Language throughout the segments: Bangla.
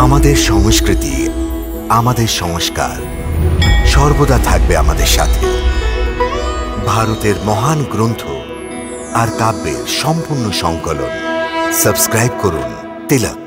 আমাদের সংস্কৃতি, আমাদের সংস্কার সর্বদা থাকবে আমাদের সাথে। ভারতের মহান গ্রন্থ আর কাব্যের সম্পূর্ণ সংকলন। সাবস্ক্রাইব করুন তিলক।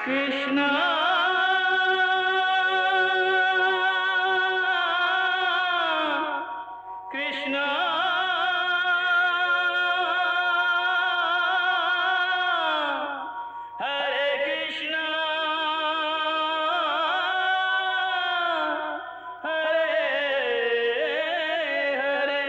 Krishna Krishna Hare Krishna Hare Hare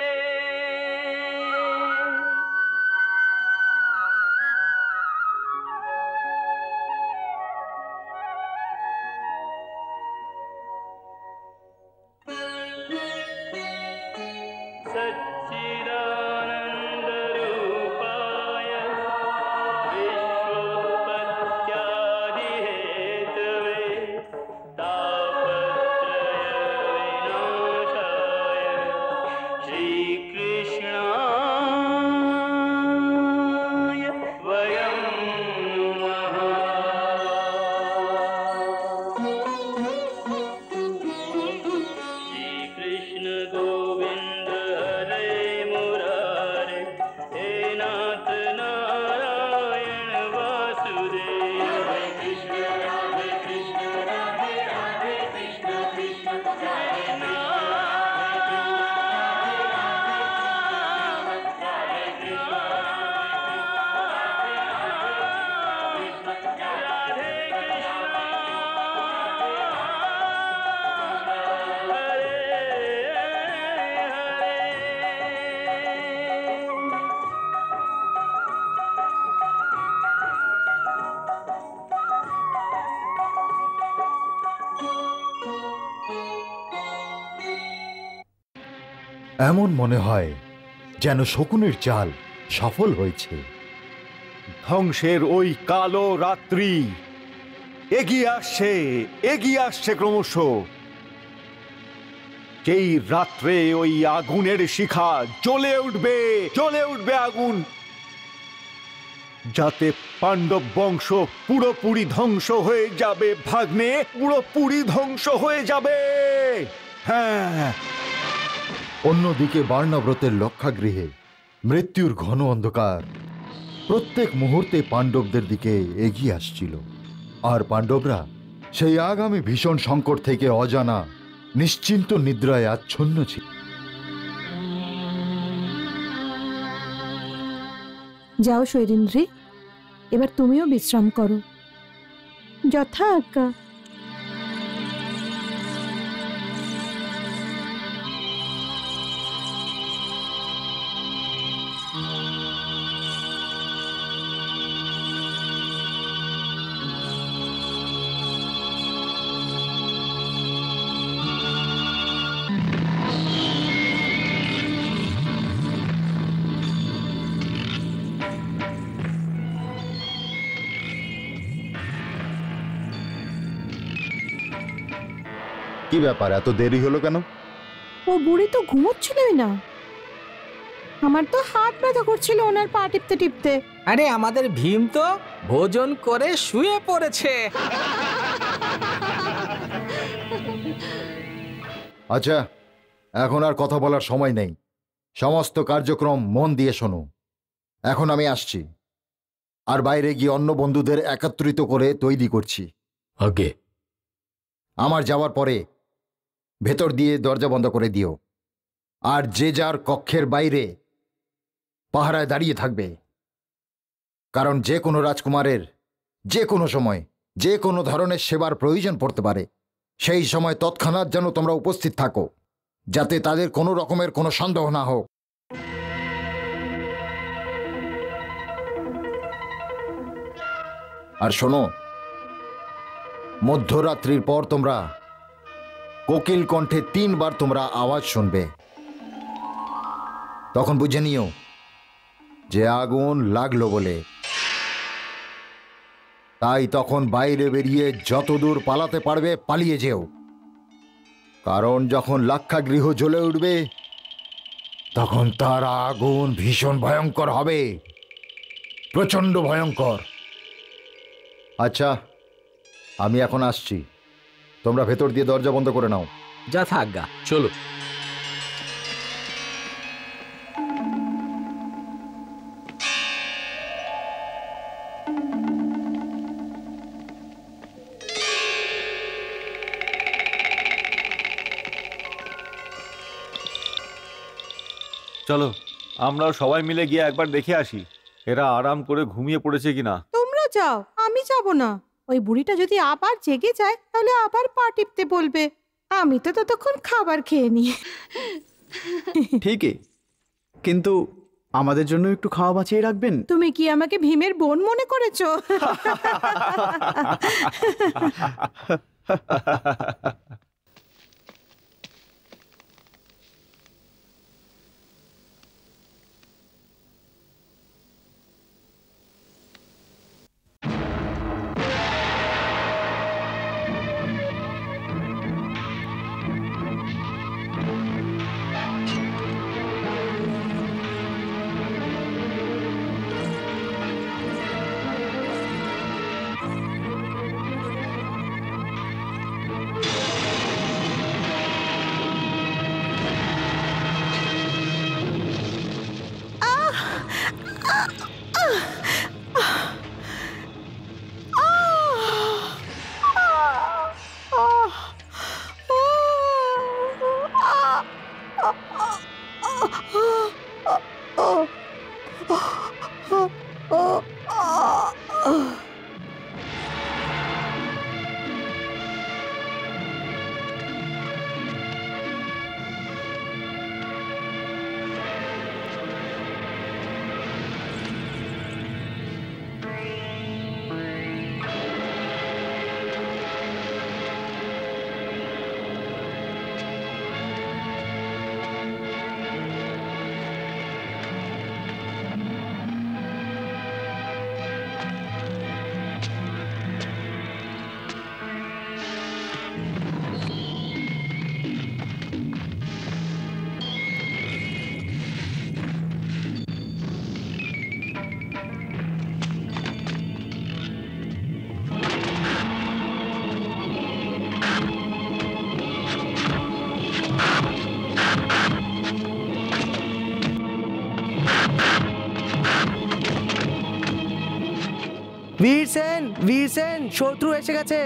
सच्चिदानन्दरूपाय विश्वोत्पत्त्यादिहेतवे तापत्रयविनाशाय श्रीकृष्णाय वयं नमः। श्रीकृष्ण गोविन्द हरे मुरारे हे नाथ नारायण वासुदेव। हरे कृष्ण राधे राधे कृष्ण कृष्ण हरे এমন মনে হয় যেন শকুনের চাল সফল হয়েছে। ধ্বংসের ওই কালো রাত্রি এগিয়ে আসছে ক্রমশ। যেই রাত্রে ওই আগুনের শিখা জ্বলে উঠবে আগুন, যাতে পাণ্ডব বংশ পুরোপুরি ধ্বংস হয়ে যাবে ভাগ্নে, পুরোপুরি ধ্বংস হয়ে যাবে। হ্যাঁ, অন্যদিকে বার্ণব্রতের লক্ষাগৃহে মৃত্যুর ঘন অন্ধকার প্রত্যেক মুহূর্তে পাণ্ডবদের দিকে এগিয়ে আসছিল। আর পাণ্ডবরা সেই আগামী ভীষণ সংকট থেকে অজানা নিশ্চিন্ত নিদ্রায় আচ্ছন্ন ছিল। যাও শৈরেন্দ্রী, এবার তুমিও বিশ্রাম করো। যথা আজ্ঞা। কি ব্যাপার, এত দেরি হলো কেন? ও বুড়ি তো ঘুমোচ্ছিলই না। আমার তো হাত ব্যথা করছিল ওনার পা টিপতে টিপতে। আরে আমাদের ভীম তো ভোজন করে শুয়ে পড়েছে। আচ্ছা, এখন আর কথা বলার সময় নেই। সমস্ত কার্যক্রম মন দিয়ে শোনো। এখন আমি আসছি, আর বাইরে গিয়ে অন্য বন্ধুদের একত্রিত করে তৈরি করছি। আগে আমার যাওয়ার পরে ভেতর দিয়ে দরজা বন্ধ করে দিও, আর যে যার কক্ষের বাইরে পাহারায় দাঁড়িয়ে থাকবে। কারণ যে কোনো রাজকুমারের যে কোনো সময় যে কোনো ধরনের সেবার প্রয়োজন পড়তে পারে। সেই সময় তৎক্ষণাৎ যেন তোমরা উপস্থিত থাকো, যাতে তাদের কোনো রকমের কোনো সন্দেহ না হোক। আর শোনো, মধ্যরাত্রির পর তোমরা কোকিল কণ্ঠে 3 বার তোমরা আওয়াজ শুনবে। তখন বুঝে নিও যে আগুন লাগলো বলে। তাই তখন বাইরে বেরিয়ে যতদূর পালাতে পারবে পালিয়ে যেও, কারণ যখন লাক্ষাগৃহ জ্বলে উঠবে তখন তার আগুন ভীষণ ভয়ঙ্কর হবে, প্রচন্ড ভয়ঙ্কর। আচ্ছা, আমি এখন আসছি, তোমরা ভেতর দিয়ে দরজা বন্ধ করে নাও। যথা আজ্ঞা, চলো। চলো আমরাও সবাই মিলে গিয়ে একবার দেখে আসি এরা আরাম করে ঘুমিয়ে পড়েছে কিনা। তোমরা যাও, আমি যাব না। ওই বুড়িটা যদি আবার জেগে যায় তাহলে আবার পা টিপতে বলবে। আমি তো ততক্ষণ খাবার খেয়ে নি। ঠিকই, কিন্তু আমাদের জন্য একটু খাওয়া বাঁচিয়ে রাখবেন। তুমি কি আমাকে ভীমের বোন মনে করেছো? বীর সেন, শত্রু এসে গেছে।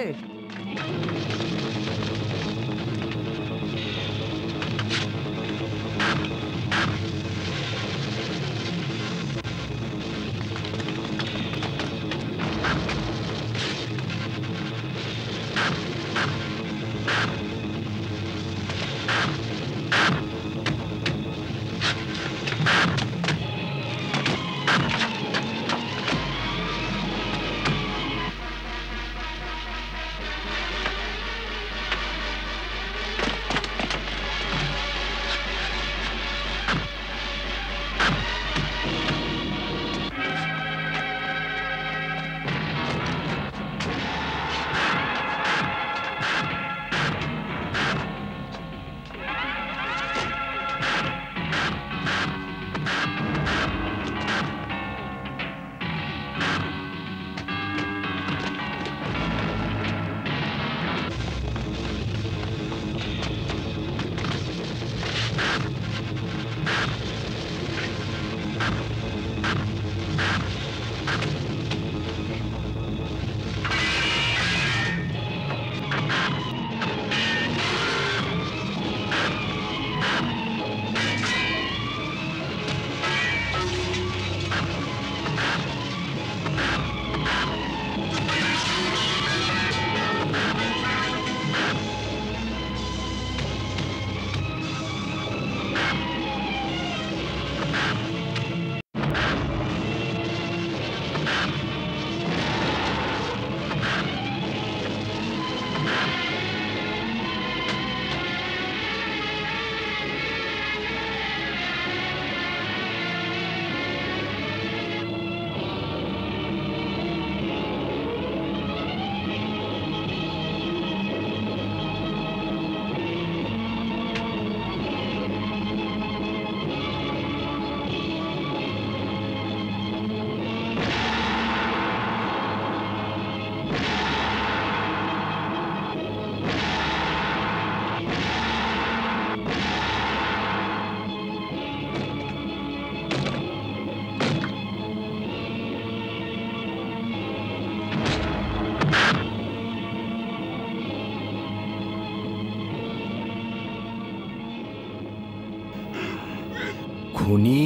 খুনি,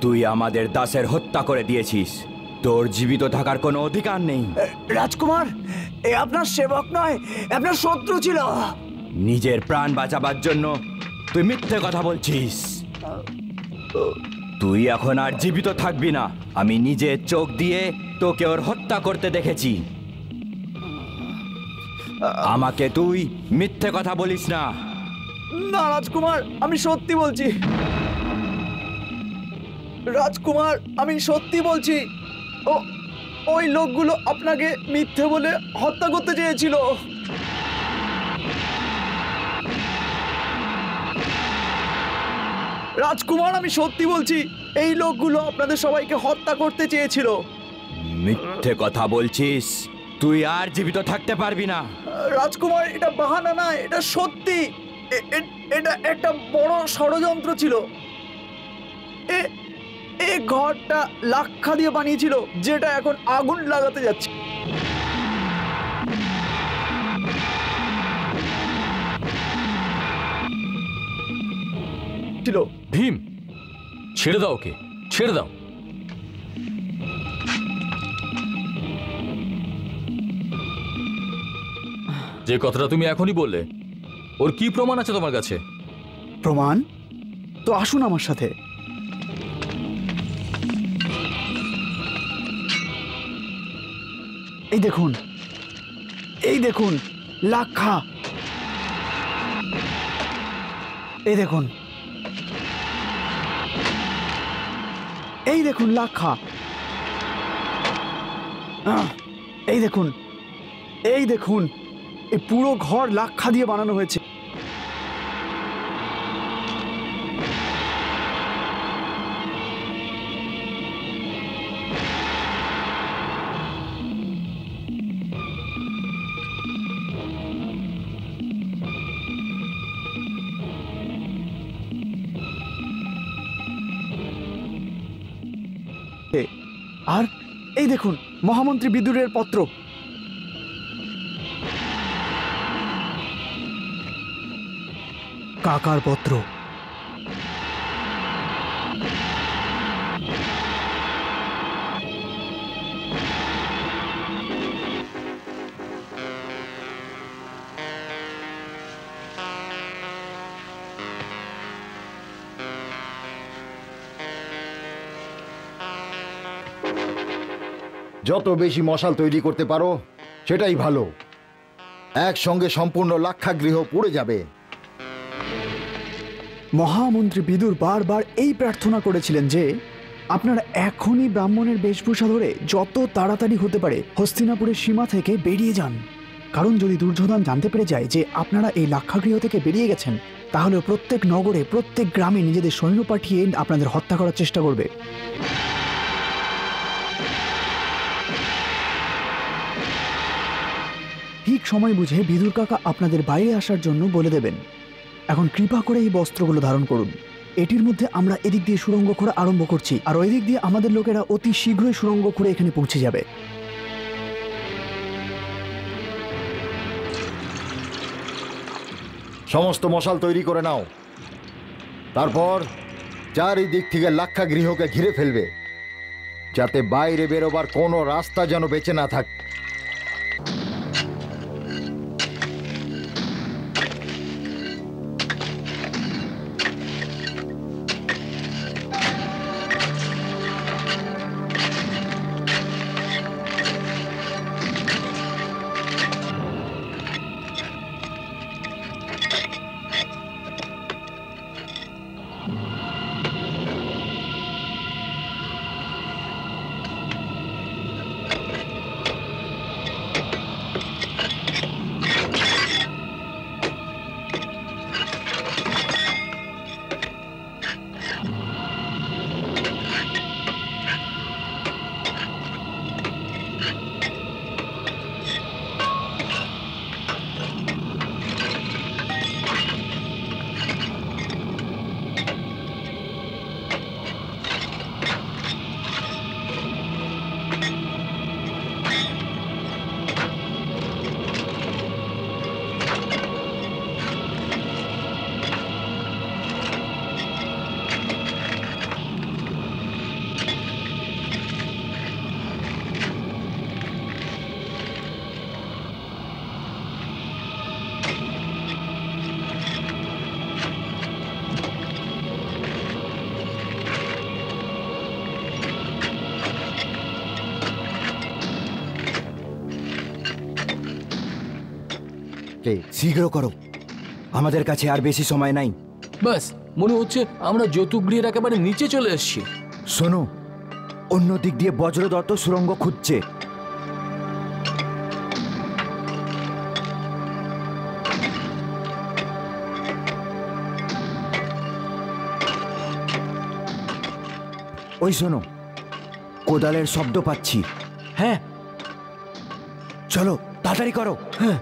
তুই আমাদের দাসের হত্যা করে দিয়েছিস। তোর জীবিত থাকার কোনো অধিকার নেই। রাজকুমার, এ আপনার সেবক নয়, আপনার শত্রু ছিল। নিজের প্রাণ বাঁচাবার জন্য তুই মিথ্যে কথা বলছিস। তুই এখন আর জীবিত থাকবি না। আমি নিজের চোখ দিয়ে তোকে ওর হত্যা করতে দেখেছি। আমাকে তুই মিথ্যে কথা বলিস না। না রাজকুমার, আমি সত্যি বলছি। রাজকুমার, আমি সত্যি বলছি। ওই লোকগুলো আপনাকে মিথ্যে বলে হত্যা করতে চেয়েছিল। রাজকুমার, আমি সত্যি বলছি, এই লোকগুলো আপনাদের সবাইকে হত্যা করতে চেয়েছিল। মিথ্যে কথা বলছিস, তুই আর জীবিত থাকতে পারবি না। রাজকুমার, এটা বাহানা না, এটা সত্যি। এটা একটা বড় ষড়যন্ত্র ছিল। এই ঘরটা লাক্ষা দিয়ে বানিয়েছিল, যেটা এখন আগুন লাগাতে যাচ্ছে। ভীম, ছেড়ে দাও ওকে, ছেড়ে দাও। যে কথাটা তুমি এখনই বললে, ওর কি প্রমাণ আছে তোমার কাছে? প্রমাণ? তো আসুন আমার সাথে। এই দেখুন, এই দেখুন লাক্ষা। এই দেখুন, এই দেখুন লাক্ষা। এই দেখুন, এই দেখুন, এই পুরো ঘর লাক্ষা দিয়ে বানানো হয়েছে। আর এই দেখুন মহামন্ত্রী বিদুরের পত্র। কাকার পত্র। যত বেশি মশাল তৈরি করতে পারো সেটাই ভালো। একসঙ্গে সম্পূর্ণ লাক্ষাগৃহ পুড়ে যাবে। মহামন্ত্রী বিদুর বারবার এই প্রার্থনা করেছিলেন যে আপনারা এখনই ব্রাহ্মণের বেশভূষা ধরে যত তাড়াতাড়ি হতে পারে হস্তিনাপুরের সীমা থেকে বেরিয়ে যান। কারণ যদি দুর্যোধন জানতে পেরে যায় যে আপনারা এই লাক্ষাগৃহ থেকে বেরিয়ে গেছেন, তাহলে প্রত্যেক নগরে, প্রত্যেক গ্রামে নিজেদের সৈন্য পাঠিয়ে আপনাদের হত্যা করার চেষ্টা করবে। ঠিক সময় বুঝে বিদুর কাকা আপনাদের বাইরে আসার জন্য বলে দেবেন। এখন কৃপা করে এই বস্ত্রগুলো ধারণ করুন। এটির মধ্যে আমরা এদিক দিয়ে সুড়ঙ্গ খোঁড়া আরম্ভ করছি, আর ওই দিক দিয়ে আমাদের লোকেরা অতি শীঘ্রই সুড়ঙ্গ খুঁড়ে এখানে পৌঁছে যাবে। সমস্ত মশাল তৈরি করে নাও। তারপর চারিদিক থেকে লাক্ষাগৃহকে ঘিরে ফেলবে, যাতে বাইরে বেরোবার কোনো রাস্তা যেন বেঁচে না থাকে। ট্রাককে। শীঘ্র করো, আমাদের কাছে আর বেশি সময় নাই। ব্যাস, মনে হচ্ছে আমরা যৌতুকগৃহের একেবারে নিচে চলে এসেছি। শোনো, অন্য দিক দিয়ে বজ্রদত্ত সুড়ঙ্গ খুঁজছে। ওই শোনো, কোদালের শব্দ পাচ্ছি। হ্যাঁ, চলো তাড়াতাড়ি করো। হ্যাঁ।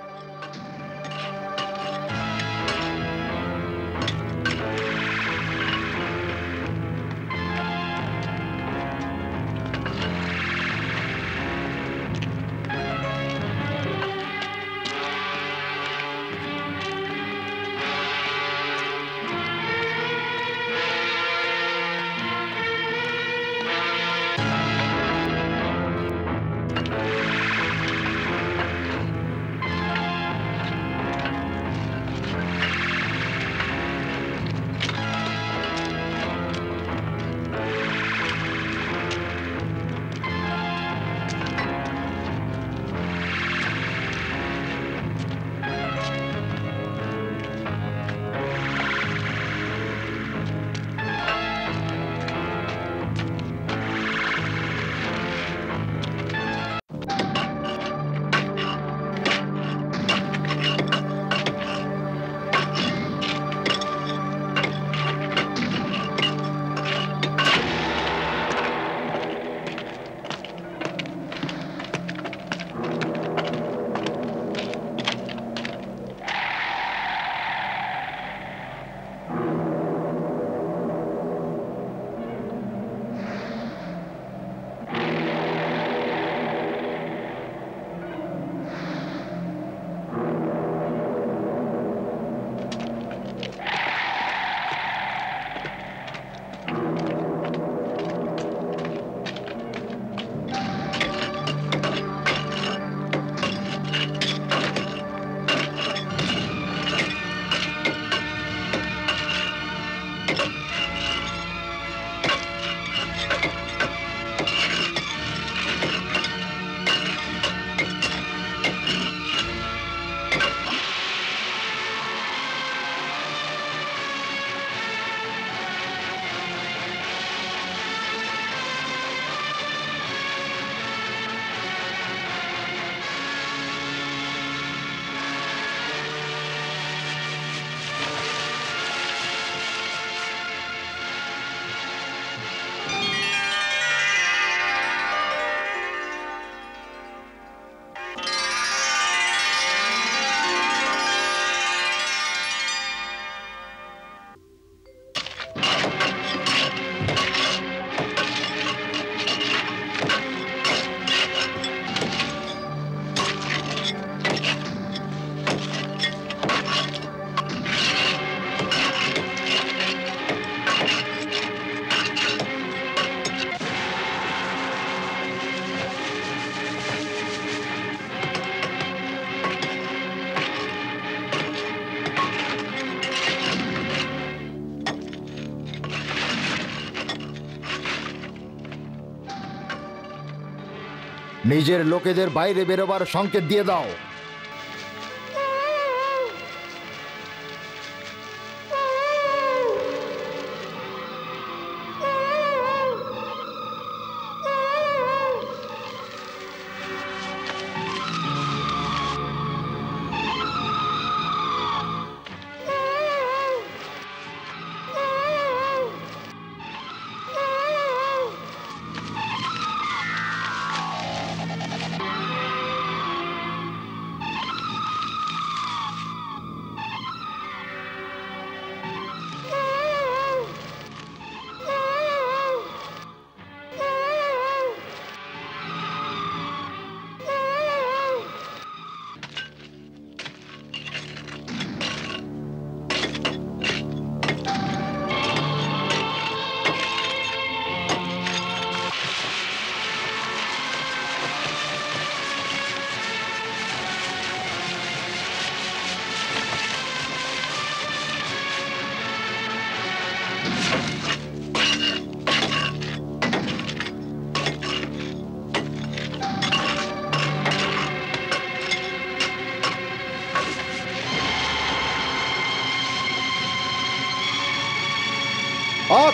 নিজের লোকেদের বাইরে বেরোবার সংকেত দিয়ে দাও।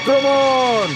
আক্রমণ!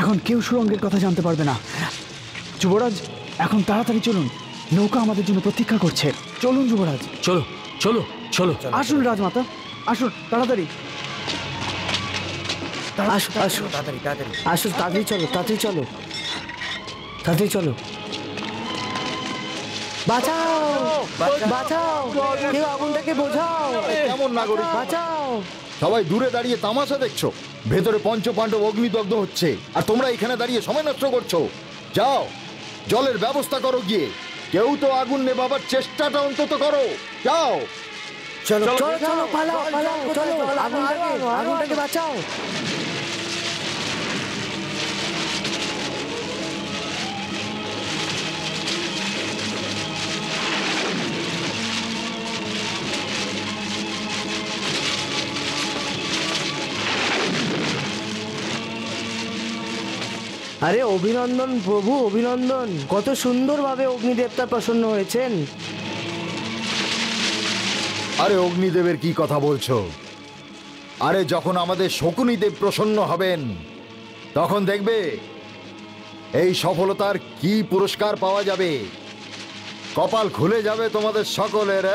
এখন কেউ সুরঙ্গের কথা জানতে পারবে না। যুবরাজ, এখন তাড়াতাড়ি চলুন, নৌকা আমাদের জন্য প্রতীক্ষা করছে। চলুন যুবরাজ। চলো চলো চলো। আসুন রাজমাতা, আসুন তাড়াতাড়ি। আসো আসো তাড়াতাড়ি তাড়াতাড়ি আসো, তাড়াতাড়ি চলো তাড়াতাড়ি চলো তাড়াতাড়ি চলো। বাঁচাও বাঁচাও, কেউ আগুনটাকে বোঝাও। কেমন নাগরিক? বাঁচাও। সবাই দূরে দাঁড়িয়ে তামাশা দেখছো, ভেতরে পঞ্চপাণ্ডব অগ্নিদগ্ধ হচ্ছে, আর তোমরা এখানে দাঁড়িয়ে সময় নষ্ট করছো। যাও, জলের ব্যবস্থা করো গিয়ে। কেউ তো আগুন নেভাবার চেষ্টাটা অন্তত করো। যাও। চলো চলো চলো, পালাও পালাও, চলো আগুনটাকে বাঁচাও। আরে অভিনন্দন প্রভু, অভিনন্দন। কত সুন্দরভাবে অগ্নিদেবতা প্রসন্ন হয়েছেন। আরে অগ্নিদেবের কি কথা বলছো? আরে যখন আমাদের শকুনিদেব প্রসন্ন হবেন তখন দেখবে এই সফলতার কি পুরস্কার পাওয়া যাবে। কপাল খুলে যাবে তোমাদের সকলের।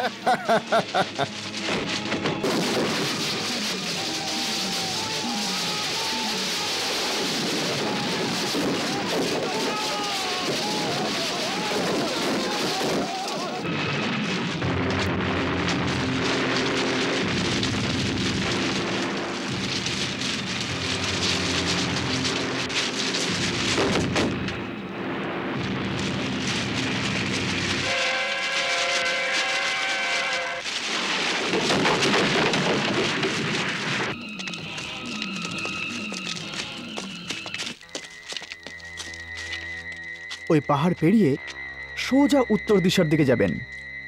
ওই পাহাড় পেরিয়ে সোজা উত্তর দিশার দিকে যাবেন।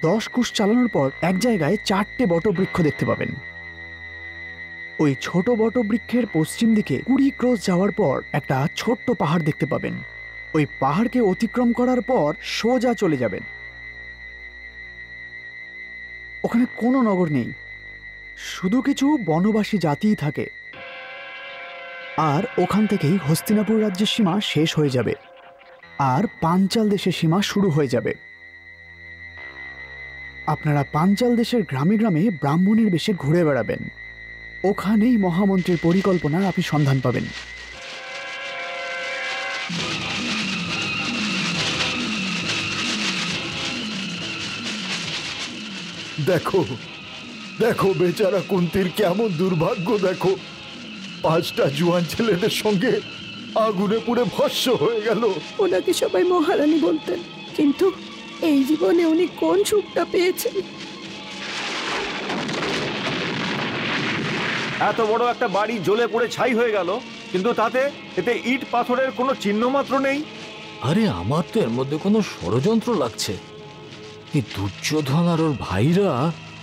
10 কোষ চালানোর পর এক জায়গায় 4টে বটবৃক্ষ দেখতে পাবেন। ওই ছোট বটবৃক্ষের পশ্চিম দিকে 20 ক্রোশ যাওয়ার পর একটা ছোট্ট পাহাড় দেখতে পাবেন। ওই পাহাড়কে অতিক্রম করার পর সোজা চলে যাবেন। ওখানে কোনো নগর নেই, শুধু কিছু বনবাসী জাতিই থাকে। আর ওখান থেকেই হস্তিনাপুর রাজ্যের সীমা শেষ হয়ে যাবে, আর পাঞ্চাল দেশের সীমা শুরু হয়ে যাবে। আপনারা পাঞ্চাল দেশের গ্রামে গ্রামে ব্রাহ্মণের বেশে ঘুরে বেড়াবেন। ওখানেই মহামন্ত্রীর পরিকল্পনার আপনি সন্ধান পাবেন। দেখো দেখো বেচারা কুন্তির কেমন দুর্ভাগ্য। দেখো, 5টা জুয়ান ছেলেদের সঙ্গে আগুনে পুড়ে ভস্ম হয়ে গেল। ওনাকে সবাই মহারানী বলতেন, কিন্তু এই জীবনে উনি কোন সুখটা পেয়েছেন? এত বড় একটা বাড়ি জ্বলে পড়ে ছাই হয়ে গেল, কিন্তু এতে ইট পাথরের কোনো চিহ্ন মাত্র নেই। আরে আমার তো এর মধ্যে কোনো ষড়যন্ত্র লাগছে। এই দুর্যোধন আর ওর ভাইরা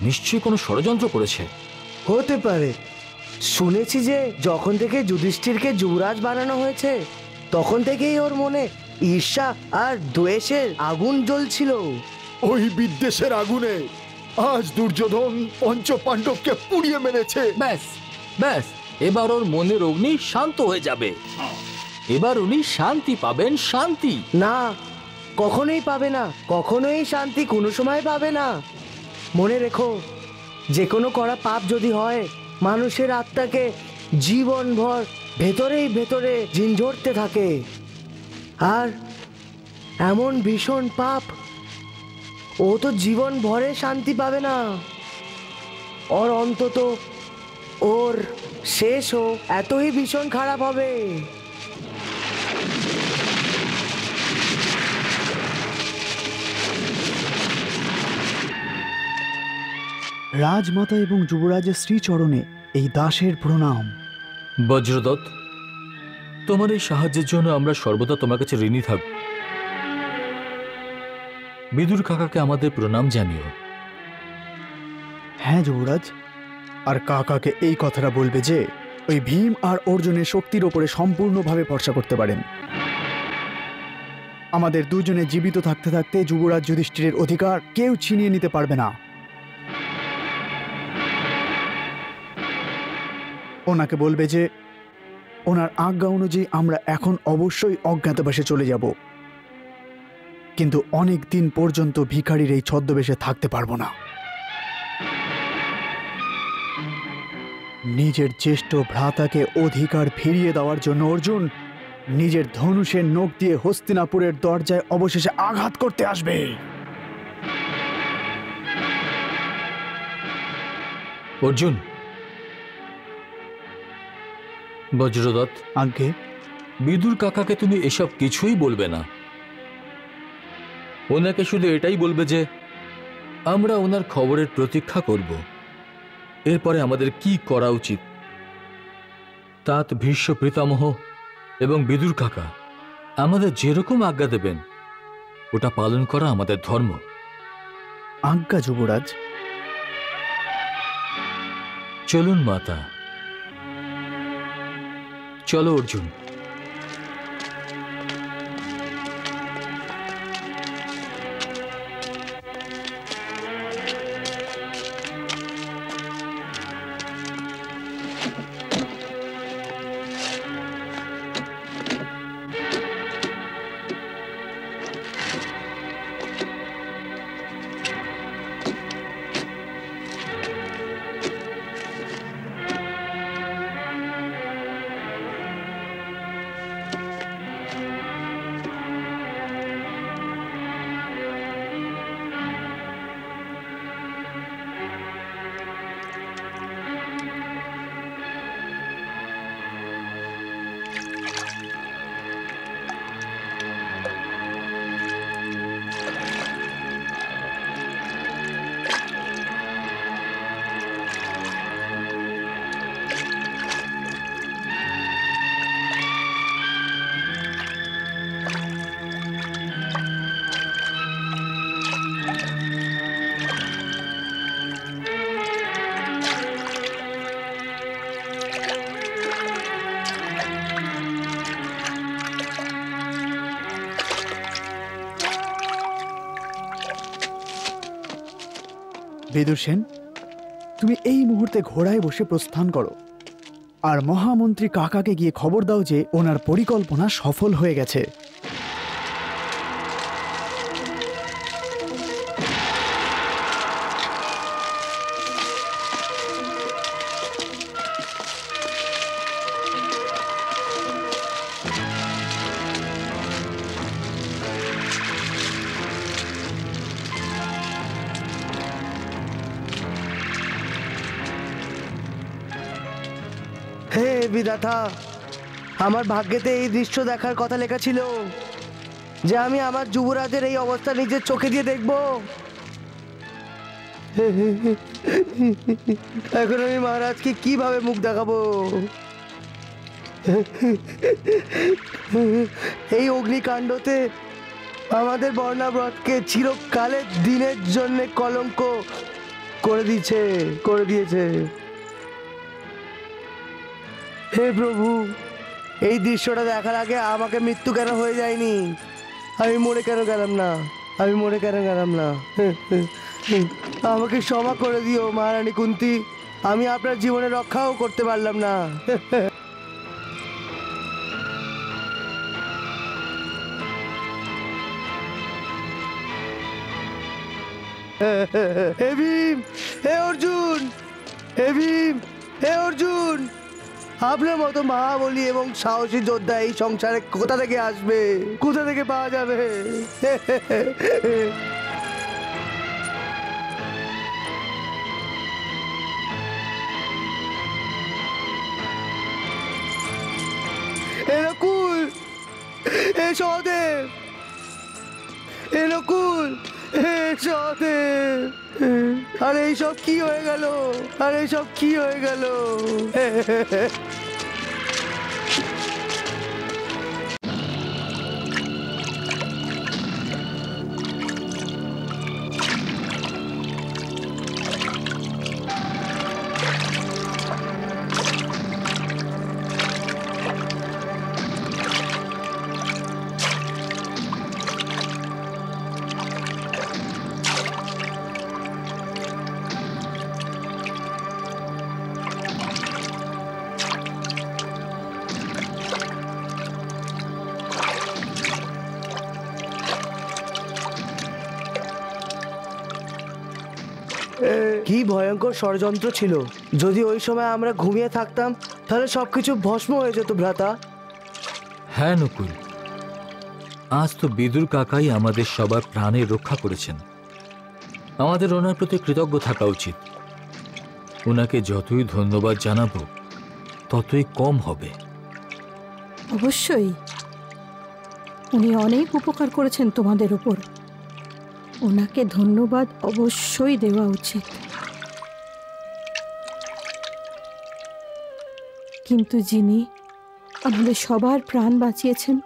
নিশ্চয়ই কোনো ষড়যন্ত্র করেছে। হতে পারে। শুনেছি যে যখন থেকে যুধিষ্ঠিরকে যুবরাজ বানানো হয়েছে তখন থেকেই ওর মনে ঈর্ষা আর দ্বেষের আগুন জ্বলছিল। ওই বিদ্বেষের আগুনে আজ দুর্যোধন পঞ্চ পাণ্ডবকে পুড়িয়ে মেরেছে। ব্যাস ব্যাস, এবার ওর মনের অগ্নি শান্ত হয়ে যাবে। এবার উনি শান্তি পাবেন, শান্তি। না, কখনোই পাবে না, কখনোই শান্তি কোনো সময় পাবে না। মনে রেখো, যে কোনো করা পাপ যদি হয় মানুষের আত্মাকে জীবনভর ভেতরেই ভেতরে ঝিঞ্ঝরতে থাকে। আর এমন ভীষণ পাপ, ও তো জীবন ভরে শান্তি পাবে না। ওর অন্তত ওর শেষও এতই ভীষণ খারাপ হবে। রাজমাতা এবং যুবরাজের শ্রীচরণে এই দাসের প্রণাম। বজ্রদত্ত, তোমার এই সাহায্যের জন্য আমরা সর্বদা তোমার কাছে ঋণী থাকব। বিদুর কাকাকে আমাদের প্রণাম জানিও। হ্যাঁ যুবরাজ, আর কাকাকে এই কথাটা বলবে যে ওই ভীম আর অর্জুনের শক্তির ওপরে সম্পূর্ণভাবে ভরসা করতে পারেন। আমাদের দুজনে জীবিত থাকতে থাকতে যুবরাজ যুধিষ্ঠিরের অধিকার কেউ ছিনিয়ে নিতে পারবে না। ওনাকে বলবে যে ওনার আজ্ঞা অনুযায়ী আমরা এখন অবশ্যই অজ্ঞাতবাসে চলে যাব, কিন্তু অনেক দিন পর্যন্ত ভিখারির এই ছদ্মবেশে থাকতে পারবো না। নিজের জ্যেষ্ঠ ভ্রাতাকে অধিকার ফিরিয়ে দেওয়ার জন্য অর্জুন নিজের ধনুষের নখ দিয়ে হস্তিনাপুরের দরজায় অবশেষে আঘাত করতে আসবে। অর্জুন, বজ্রদত্ত, আজ্ঞে। বিদুর কাকাকে তুমি এসব কিছুই বলবে না। ওনাকে শুধু এটাই বলবে যে আমরা ওনার খবরের প্রতীক্ষা করব, এরপরে আমাদের কি করা উচিত। তাত ভীষ্ম পিতামহ এবং বিদুর কাকা আমাদের যেরকম আজ্ঞা দেবেন ওটা পালন করা আমাদের ধর্ম। আজ্ঞা যুবরাজ। চলুন মাতা, চলো অর্জুন। বিদুর সেন, তুমি এই মুহূর্তে ঘোড়ায় বসে প্রস্থান করো আর মহামন্ত্রী কাকাকে গিয়ে খবর দাও যে ওনার পরিকল্পনা সফল হয়ে গেছে। হে বিধাতা, আমার ভাগ্যেতে এই দৃশ্য দেখার কথা লেখা ছিল যে আমি আমার যুবরাজের এই অবস্থা নিজের চোখে দিয়ে দেখব। এখন আমি মহারাজকে কিভাবে মুখ দেখাবো? এই অগ্নিকাণ্ডতে আমাদের বর্ণাব্রতকে চিরকালের দিনের জন্য কলঙ্ক করে দিয়েছে। হে প্রভু, এই দৃশ্যটা দেখার আগে আমাকে মৃত্যু কেন হয়ে যায়নি? আমি মরে কেন গেলাম না? আমাকে ক্ষমা করে দিও মহারানী কুন্তী, আমি আপনার জীবনে রক্ষাও করতে পারলাম না। হে ভীম, হে অর্জুন, আপনার মতো মহাবলী এবং সাহসী যোদ্ধা এই সংসারে কোথা থেকে আসবে, কোথা থেকে পাওয়া যাবে? হে নকুল, হে সহদেব, আরে এইসব কি হয়ে গেল? কি ভয়ঙ্কর ষড়যন্ত্র ছিল! যদি ওই সময় আমরা ঘুমিয়ে থাকতাম তাহলে সবকিছু ভস্ম হয়ে যেত ভ্রাতা। হ্যাঁ নকুল, আজ তো বিদুর কাকাই আমাদের সবার প্রাণের রক্ষা করেছেন। আমাদের ওনার প্রতি কৃতজ্ঞ থাকা উচিত। ওনাকে যতই ধন্যবাদ জানাবো ততই কম হবে। অবশ্যই, উনি অনেক উপকার করেছেন তোমাদের উপর। ওনাকে ধন্যবাদ অবশ্যই দেওয়া উচিত। কিন্তু যিনি আমাদের সবার প্রাণ বাঁচিয়েছেন,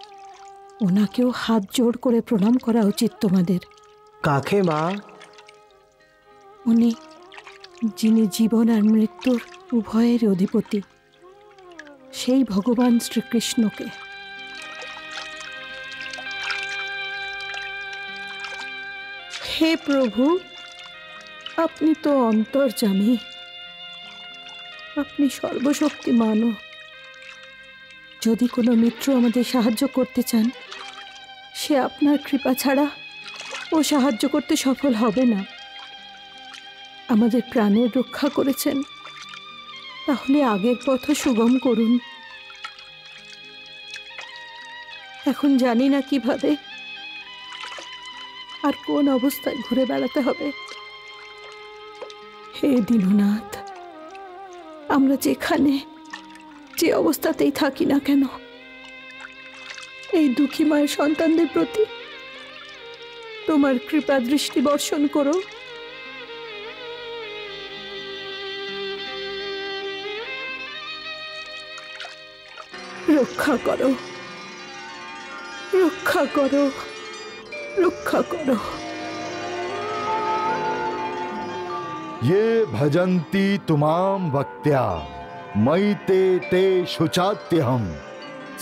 ওনাকেও হাত জোড় করে প্রণাম করা উচিত তোমাদের। কাকে মা? উনি যিনি জীবন আর মৃত্যুর উভয়ের অধিপতি, সেই ভগবান শ্রীকৃষ্ণকে। হে প্রভু, আপনি তো অন্তর্যামী, আপনি সর্বশক্তিমান। যদি কোনো মিত্র আমাদের সাহায্য করতে চান, সে আপনার কৃপা ছাড়া ও সাহায্য করতে সফল হবে না। আমাদের প্রাণের রক্ষা করেছেন, তাহলে আগের পথ সুগম করুন। এখন জানি না কিভাবে আর কোন অবস্থায় ঘুরে বেড়াতে হবে। হে দীননাথ, আমরা যেখানে যে অবস্থাতেই থাকি না কেন, এই দুঃখী মায়ের সন্তানদের প্রতি তোমার কৃপা দৃষ্টি বর্ষণ করো। রক্ষা করো, রক্ষা করো, রক্ষা করো। ये भजन्ति तुमां भक्त्या मयि ते ते शुचात्यहं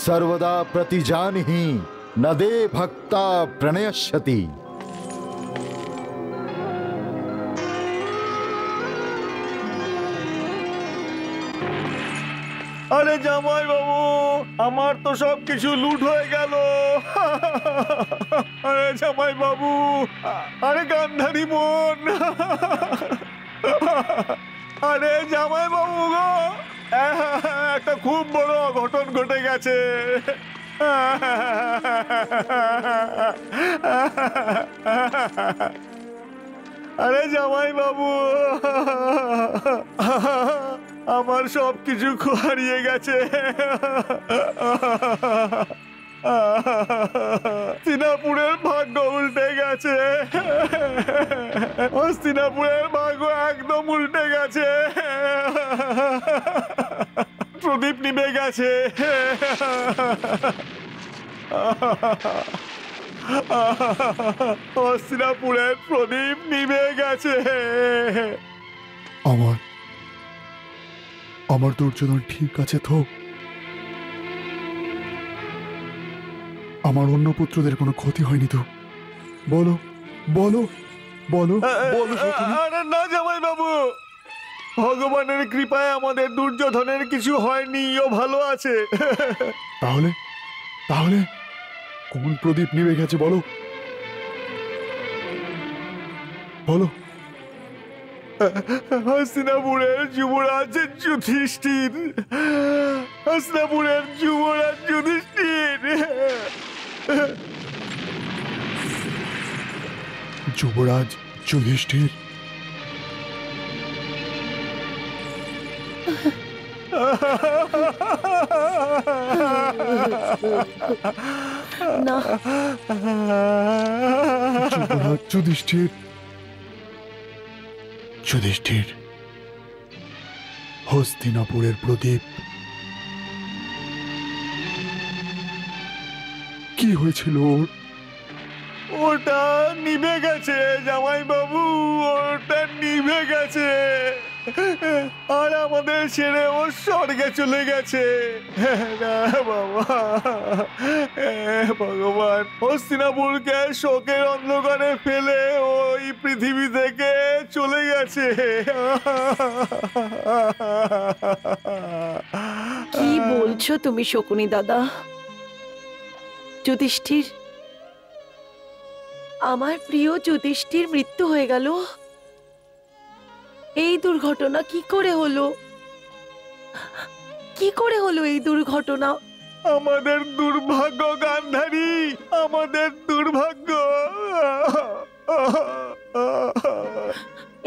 सर्वदा प्रतिजानिहि न दे भक्ता प्रणयस्यति। আরে জামাই বাবু, আমার তো সবকিছু লুট হয়ে গেল। আরে জামাই বাবু, আরে গান্ধারী বোন, আরে জামাই বাবু গো, একটা খুব বড় অঘটন ঘটে গেছে। আরে জামাই বাবু, আমার সব কিছু হারিয়ে গেছে। হস্তিনাপুরের ভাগ্য উল্টে গেছে, হস্তিনাপুরের ভাগ্য উল্টে গেছে, প্রদীপ নিভে গেছে। হস্তিনাপুরের প্রদীপ নিভে গেছে। আমার দুর্যোধন ঠিক আছে তো? আমার অন্য পুত্রদের কোনো ক্ষতি হয়নি তো? বলো বলো বলো বলো শকুনি। আরে না জামাই বাবু, ভগবানের কৃপায় আমাদের দুর্যোধনের কিছু হয়নি, ও ভালো আছে। তাহলে তাহলে কোন প্রদীপ নিভে গেছে বলো বলো। হস্তিনাপুরের যুবরাজ যুধিষ্ঠির, হস্তিনাপুরের যুবরাজ যুধিষ্ঠির। যুবরাজ যুধিষ্ঠির? না, যুবরাজ যুধিষ্ঠির, যুধিষ্ঠির, হস্তিনাপুরের প্রদীপ কি হয়েছিল ওর? ওটা নিভে গেছে জামাই বাবু, ওটা নিভে গেছে, আর আমাদের ছেড়ে ও স্বর্গে চলে গেছে। না বাবা, ভগবান হস্তিনাপুরকে শোকের অন্ধকারে ফেলে ওই পৃথিবী থেকে চলে গেছে। কি বলছো তুমি শকুনি দাদা? যুধিষ্ঠির, আমার প্রিয় যুধিষ্ঠির মৃত্যু হয়ে গেল? এই দুর্ঘটনা কি করে হলো? কি করে হলো এই দুর্ঘটনা? আমাদের দুর্ভাগ্য গান্ধারী, আমাদের দুর্ভাগ্য।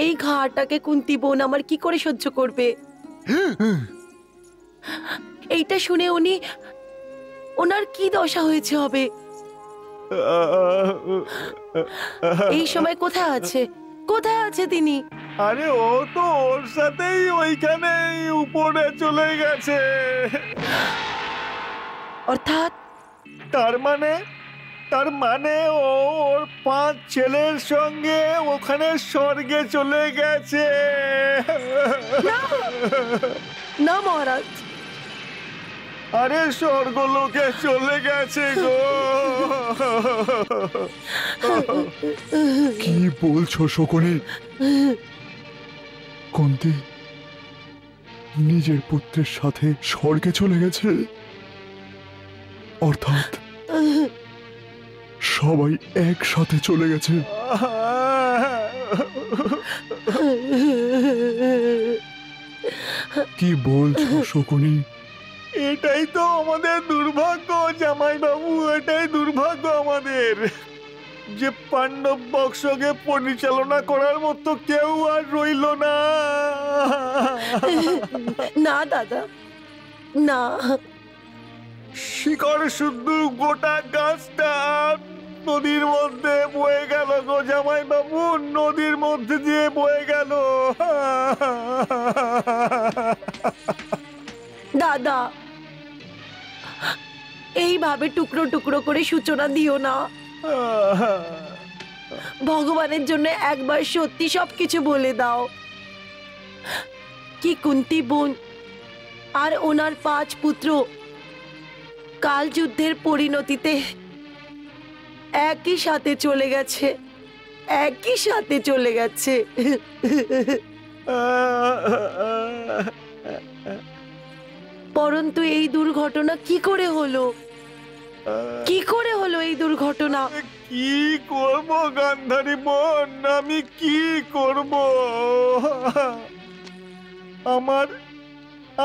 এই ঘাটাকে কুন্তী বোন আমার কি করে সহ্য করবে? এইটা শুনে ওনার কি দশা হয়েছে হবে? এই সময় কোথায় আছে, কোথায় আছে তিনি? আরে ও তো ওর সাথেই ওইখানে উপরে চলে গেছে। অর্থাৎ? তার মানে ও ওর 5 ছেলের সঙ্গে ওখানে স্বর্গে চলে গেছে। না মহারাজ, আরে স্বর্গলোকে চলে গেছে গো। কি বলছো শকুনি? কুন্তী নিজের পুত্রের সাথে স্বর্গে চলে গেছে? অর্থাৎ সবাই একসাথে চলে গেছে? কি বলছো শকুনি? এটাই তো আমাদের দুর্ভাগ্য জামাই বাবু, এটাই দুর্ভাগ্য আমাদের, যে পাণ্ডব বংশকে পরিচালনা করার মতো কেউ আর রইল না। না দাদা, না। শিকড় শুদ্ধ গোটা গাছটা নদীর মধ্যে বয়ে গেল গো জামাই বাবু, নদীর মধ্যে দিয়ে বয়ে গেল। দাদা, এইভাবে টুকরো টুকরো করে সূচনা দিও না। ভগবানের জন্য একবার সত্যি সবকিছু বলে দাও। কি কুন্তী বোন আর ওনার 5 পুত্র কাল যুদ্ধের পরিণতিতে একই সাথে চলে গেছে, একই সাথে চলে গেছে। পরন্তু এই দুর্ঘটনা কি করে হলো? কি করে হলো এই দুর্ঘটনা? কি করব গান্ধারী বোন, আমি কি করব?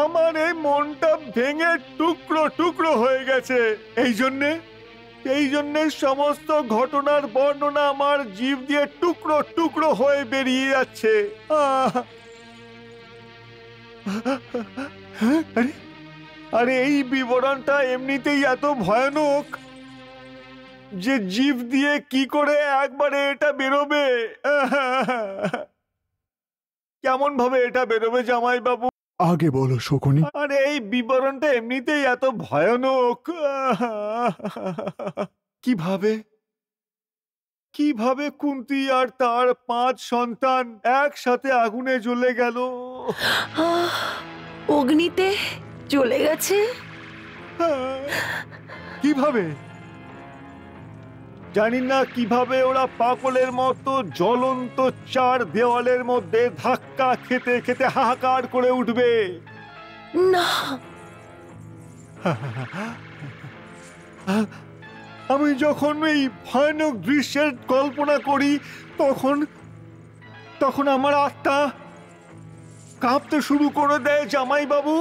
আমার এই মনটা ভেঙে টুকরো টুকরো হয়ে গেছে। এই জন্যে সমস্ত ঘটনার বর্ণনা আমার জিভ দিয়ে টুকরো টুকরো হয়ে বেরিয়ে যাচ্ছে। আরে এই বিবরণটা এমনিতেই এত ভয়ানক যে জিভ দিয়ে কি করে একবারে এটা বেরোবে। কেমন ভাবে এটা বেরোবে জামাই বাবু? আগে বলো শকুনি। আরে এই বিবরণটা এমনিতেই এত ভয়ানক। কিভাবে কিভাবে কুন্তী আর তার 5 সন্তান একসাথে আগুনে জ্বলে গেল? অগ্নিতে চলে গেছে। কিভাবে জানি না, কিভাবে ওরা পাগলের মতো জ্বলন্ত 4 দেওয়ালের মধ্যে ধাক্কা খেতে খেতে হাহাকার করে উঠবে। না, আমি যখন এই ভয়ানক দৃশ্যের কল্পনা করি তখন আমার আত্মা কাঁপতে শুরু করে দেয় জামাই বাবু,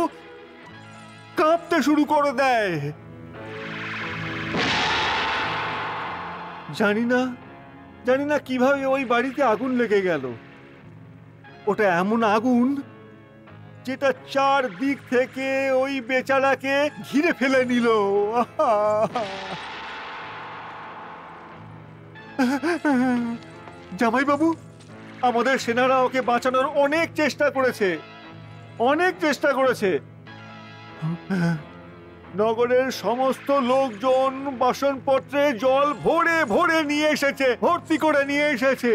কাঁপতে শুরু করে দেয়। জানি না কিভাবে ওই বাড়িতে আগুন লেগে গেল। ওটা এমন আগুন যেটা 4 দিক থেকে ওই বেচারাকে ঘিরে ফেলে নিল। জামাই বাবু, আমাদের সেনারা ওকে বাঁচানোর অনেক চেষ্টা করেছে। নগরের সমস্ত লোকজন বাসনপত্রে জল ভরে ভরে নিয়ে এসেছে, ভর্তি করে নিয়ে এসেছে,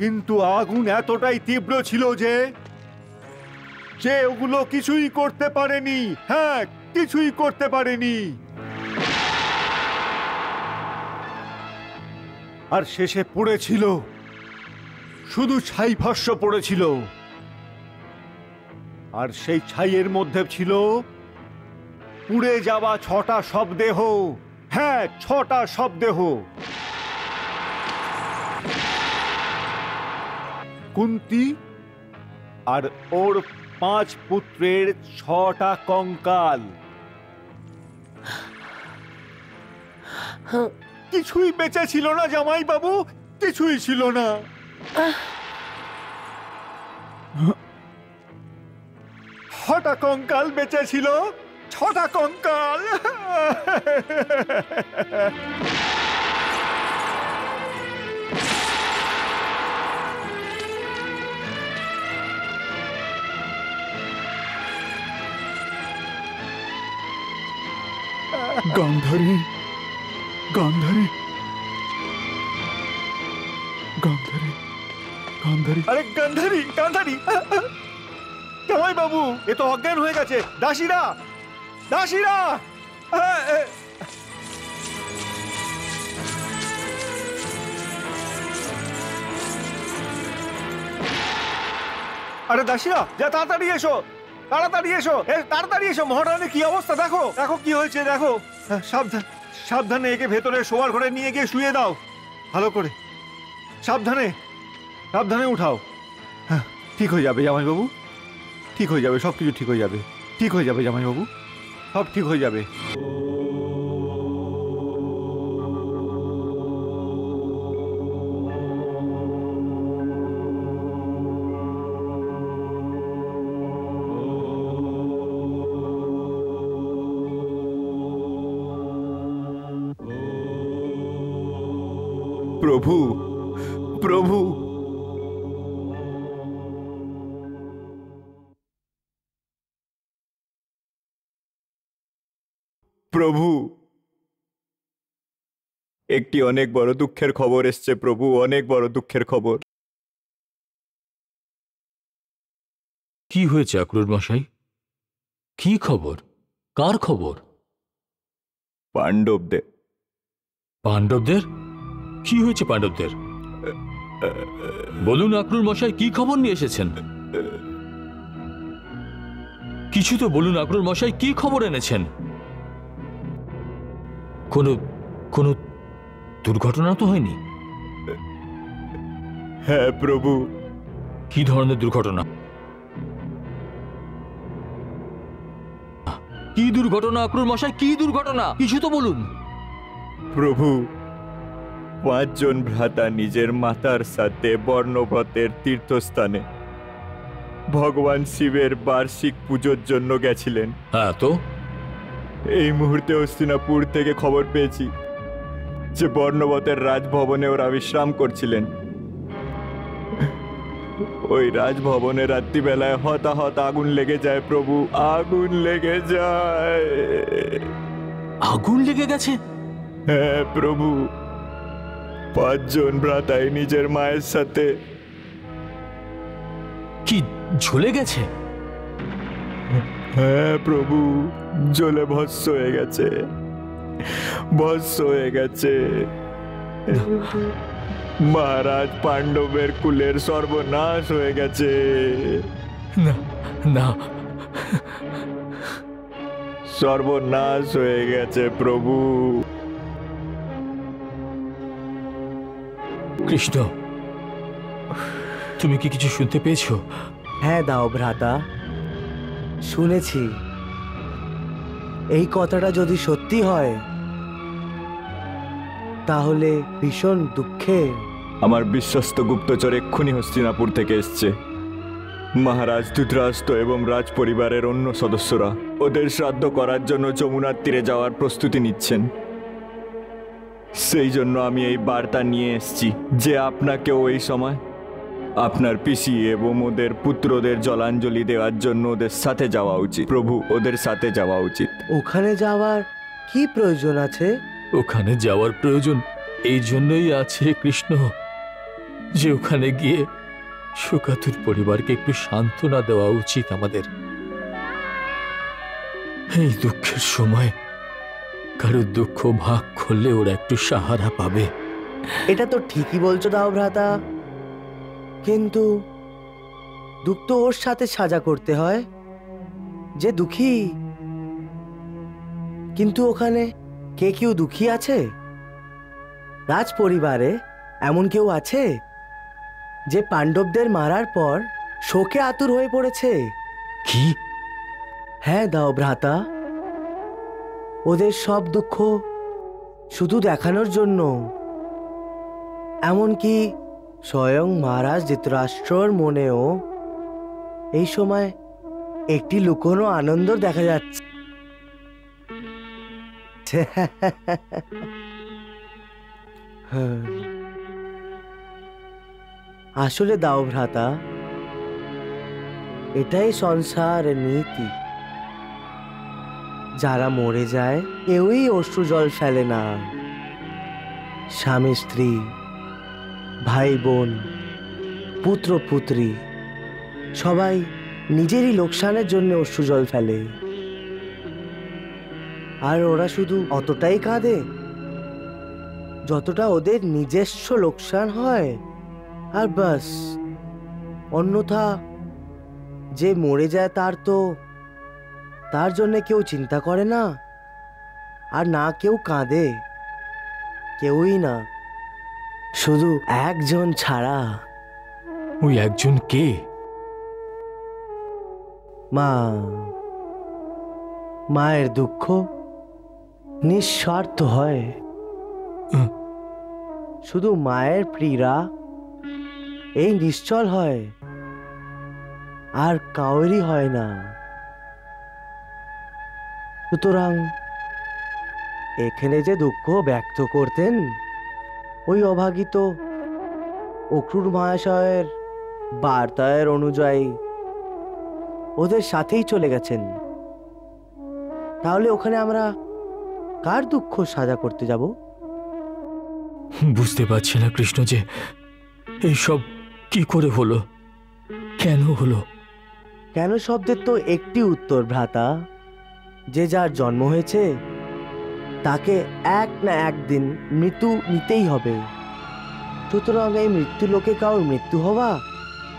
কিন্তু আগুন এতটাই তীব্র ছিল যে ওগুলো কিছুই করতে পারেনি। হ্যাঁ, কিছুই করতে পারেনি। আর শেষে পড়েছিল, শুধু ছাই ভস্য পড়েছিল, আর সেই ছাইয়ের মধ্যে ছিল পুড়ে যাওয়া 6টা শবদেহ। হ্যাঁ, 6টা শবদেহ। কুন্তী আর ওর 5 পুত্রের 6টা কঙ্কাল। কিছুই বেঁচে ছিল না জামাই বাবু, কিছুই ছিল না। 6টা কঙ্কাল বেঁচে ছিল, 6টা কঙ্কাল। গান্ধারী, গান্ধারী, গান্ধারী, গান্ধারী। আরে গান্ধারী, গান্ধারী! জামাই বাবু, এ তো অজ্ঞান হয়ে গেছে। দাসীরা, দাসীরা! আরে দাসীরা, যা তাড়াতাড়ি এসো, তাড়াতাড়ি এসো, তাড়াতাড়ি এসো। মহারানীর কি অবস্থা দেখো, দেখো কি হয়েছে দেখো। সাবধান, সাবধানে একে ভেতরে শোয়ার ঘরে নিয়ে গিয়ে শুয়ে দাও ভালো করে। সাবধানে, সাবধানে উঠাও। হ্যাঁ, ঠিক হয়ে যাবে জামাইবাবু, ঠিক হয়ে যাবে, সব কিছু ঠিক হয়ে যাবে, ঠিক হয়ে যাবে জামাইবাবু, সব ঠিক হয়ে যাবে। প্রভু, প্রভু, প্রভু, একটি অনেক বড় দুঃখের খবর এসছে প্রভু, অনেক বড় দুঃখের খবর। কি হয়েছে আক্রুর মশাই? কি খবর? কার খবর? পাণ্ডবদের। পাণ্ডবদের? কি হয়েছে পাণ্ডবদের? বলুন আক্রুর মশাই, কি খবর নিয়ে এসেছেন? কিছু তো বলুন আক্রুর মশাই, কি খবর এনেছেন? কোনো দুর্ঘটনা তো হয়নি? হ্যাঁ প্রভু। কি ধরনের দুর্ঘটনা? কি দুর্ঘটনা আক্রুর মশাই, কি দুর্ঘটনা? কিছু তো বলুন। প্রভু, 5 জন ভ্রাতা নিজের মাতার সাথে বর্ণব্রতের তীর্থস্থানে ভগবান শিবের বার্ষিক পুজোর জন্য গেছিলেন। হ্যাঁ তো? এই মুহূর্তে হস্তিনাপুর থেকে খবর পেয়েছি যে বর্ণবতের রাজভবনে ওরা বিশ্রাম করছিলেন। ওই রাজভবনে রাত্রিবেলায় হতাহত আগুন লেগে যায় প্রভু, আগুন লেগে যায়। আগুন লেগে গেছে? হ্যাঁ প্রভু, 5 জন ভ্রাতাই নিজের মায়ের সাথে। কি ঝুলে গেছে? হ্যাঁ প্রভু, জ্বলে ভস্ম হয়ে গেছে, ভস্ম হয়ে গেছে। মহারাজ পাণ্ডবের কুলের সর্বনাশ হয়ে গেছে। না না, সর্বনাশ হয়ে গেছে প্রভু। কৃষ্ণ, তুমি কি কিছু শুনতে পেয়েছো? হ্যাঁ দাও ভ্রাতা, শুনেছি। এই কথাটা যদি সত্যি হয় তাহলে ভীষণ দুঃখে। আমার বিশ্বস্ত গুপ্তচর এক্ষুনি হস্তিনাপুর থেকে এসছে। মহারাজ ধৃতরাষ্ট্র এবং রাজ পরিবারের অন্য সদস্যরা ওদের শ্রাদ্ধ করার জন্য যমুনার তীরে যাওয়ার প্রস্তুতি নিচ্ছেন। সেই জন্য আমি এই বার্তা নিয়ে এসেছি যে আপনাকেও এই সময় আপনার পিসি এবং ওদের পুত্রদের জলাঞ্জলি দেওয়ার জন্য ওদের সাথে যাওয়া উচিত। প্রভু, ওদের সাথে যাওয়া উচিত। ওখানে যাওয়ার কি প্রয়োজন আছে? ওখানে যাওয়ার প্রয়োজন এই জন্যই আছে কৃষ্ণ, যে ওখানে গিয়ে শোকাতুর পরিবারকে একটু সান্ত্বনা দেওয়া উচিত আমাদের। এই দুঃখের সময় কারো দুঃখ ভাগ করলে ওরা একটু সাহারা পাবে। এটা তো ঠিকই বলছো দাও ভ্রাতা, কিন্তু দুঃখ তো ওর সাথে সাজা করতে হয় যে দুঃখী। কিন্তু ওখানে কে কেউ দুঃখী আছে? রাজ পরিবারে এমন কেউ আছে যে পাণ্ডবদের মারার পর শোকে আতুর হয়ে পড়েছে? কি? হ্যাঁ দাও ভ্রাতা, ওদের সব দুঃখ শুধু দেখানোর জন্য। এমনকি স্বয়ং মহারাজ ধৃতরাষ্ট্রর মনেও এই সময় একটি লুকোনো আনন্দ দেখা যাচ্ছে। আসলে দাও ভ্রাতা, এটাই সংসারের নীতি। যারা মরে যায় কেউই অশ্রু জল ফেলে না। স্বামী স্ত্রী, ভাই বোন, পুত্র পুত্রী সবাই নিজেরই লোকসানের জন্য অশ্রু জল ফেলে। আর ওরা শুধু অতটাই কাঁদে যতটা ওদের নিজস্ব লোকসান হয়, আর বাস। অন্যথা যে মরে যায় তার জন্য কেউ চিন্তা করে না, আর না কেউ কাঁদে, কেউই না, শুধু একজন ছাড়া। ওই একজন কে? মা। মায়ের দুঃখ নিঃস্বার্থ হয়। শুধু মায়ের প্রিয়রা এই নিশ্চল হয়, আর কাউরই হয় না। সুতরাং এখানে যে দুঃখ ব্যক্ত করতেন ওই অভাগিত অক্রূর মহাশয়ের বার্তার অনুযায়ী ওদের সাথেই চলে গেছেন। তাহলে ওখানে আমরা কার দুঃখ সাজা করতে যাব? বুঝতে পারছি না কৃষ্ণ যে এইসব কি করে হলো, কেন হলো? কেন শব্দের তো একটি উত্তর ভ্রাতা, যে যার জন্ম হয়েছে তাকে এক না একদিন মৃত্যু নিতেই হবে। সুতরাং এই মৃত্যু লোকে কারোর মৃত্যু হওয়া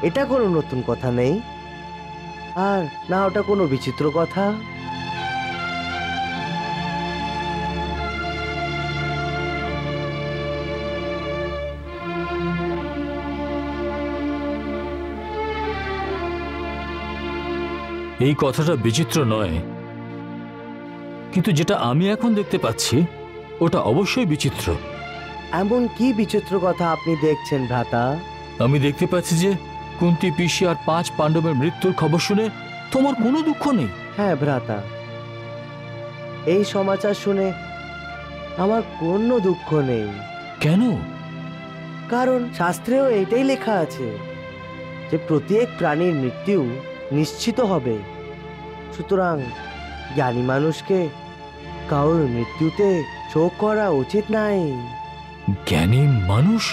এটা কোনো নতুন কথা নেই, আর না ওটা কোনো বিচিত্র কথা। এই কথাটা বিচিত্র নয়, কিন্তু যেটা আমি এখন দেখতে পাচ্ছি ওটা অবশ্যই বিচিত্র। এমন কি বিচিত্র কথা আপনি দেখছেন ভ্রাতা? আমি দেখতে পাচ্ছি যে কুন্তী পিসি আর 5 পাণ্ডবের মৃত্যুর খবর শুনে তোমার কোনো দুঃখ নেই। হ্যাঁ ভ্রাতা, এই সমাচার শুনে আমার কোনো দুঃখ নেই। কেন? কারণ শাস্ত্রেও এটাই লেখা আছে যে প্রত্যেক প্রাণীর মৃত্যু নিশ্চিত হবে। সুতরাং জ্ঞানী মানুষকে কারোর মৃত্যুতে শোক করা উচিত নাই। জ্ঞানী মানুষ?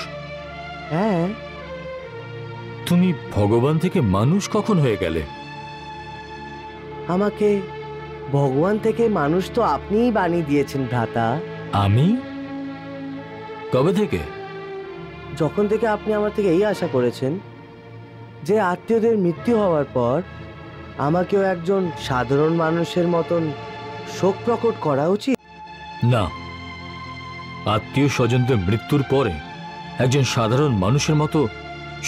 হ্যাঁ। তুমি ভগবান থেকে মানুষ কখন হয়ে গেলে? আমাকে ভগবান থেকে মানুষ তো আপনিই বানিয়ে দিয়েছেন ভ্রাতা। আমি? কবে থেকে? যখন থেকে আপনি আমার থেকে এই আশা করেছেন যে আত্মীয়দের মৃত্যু হওয়ার পর আমাকেও একজন সাধারণ মানুষের মতন শোক প্রকট করা উচিত। না, আত্মীয় স্বজনদের মৃত্যুর পরে একজন সাধারণ মানুষের মতো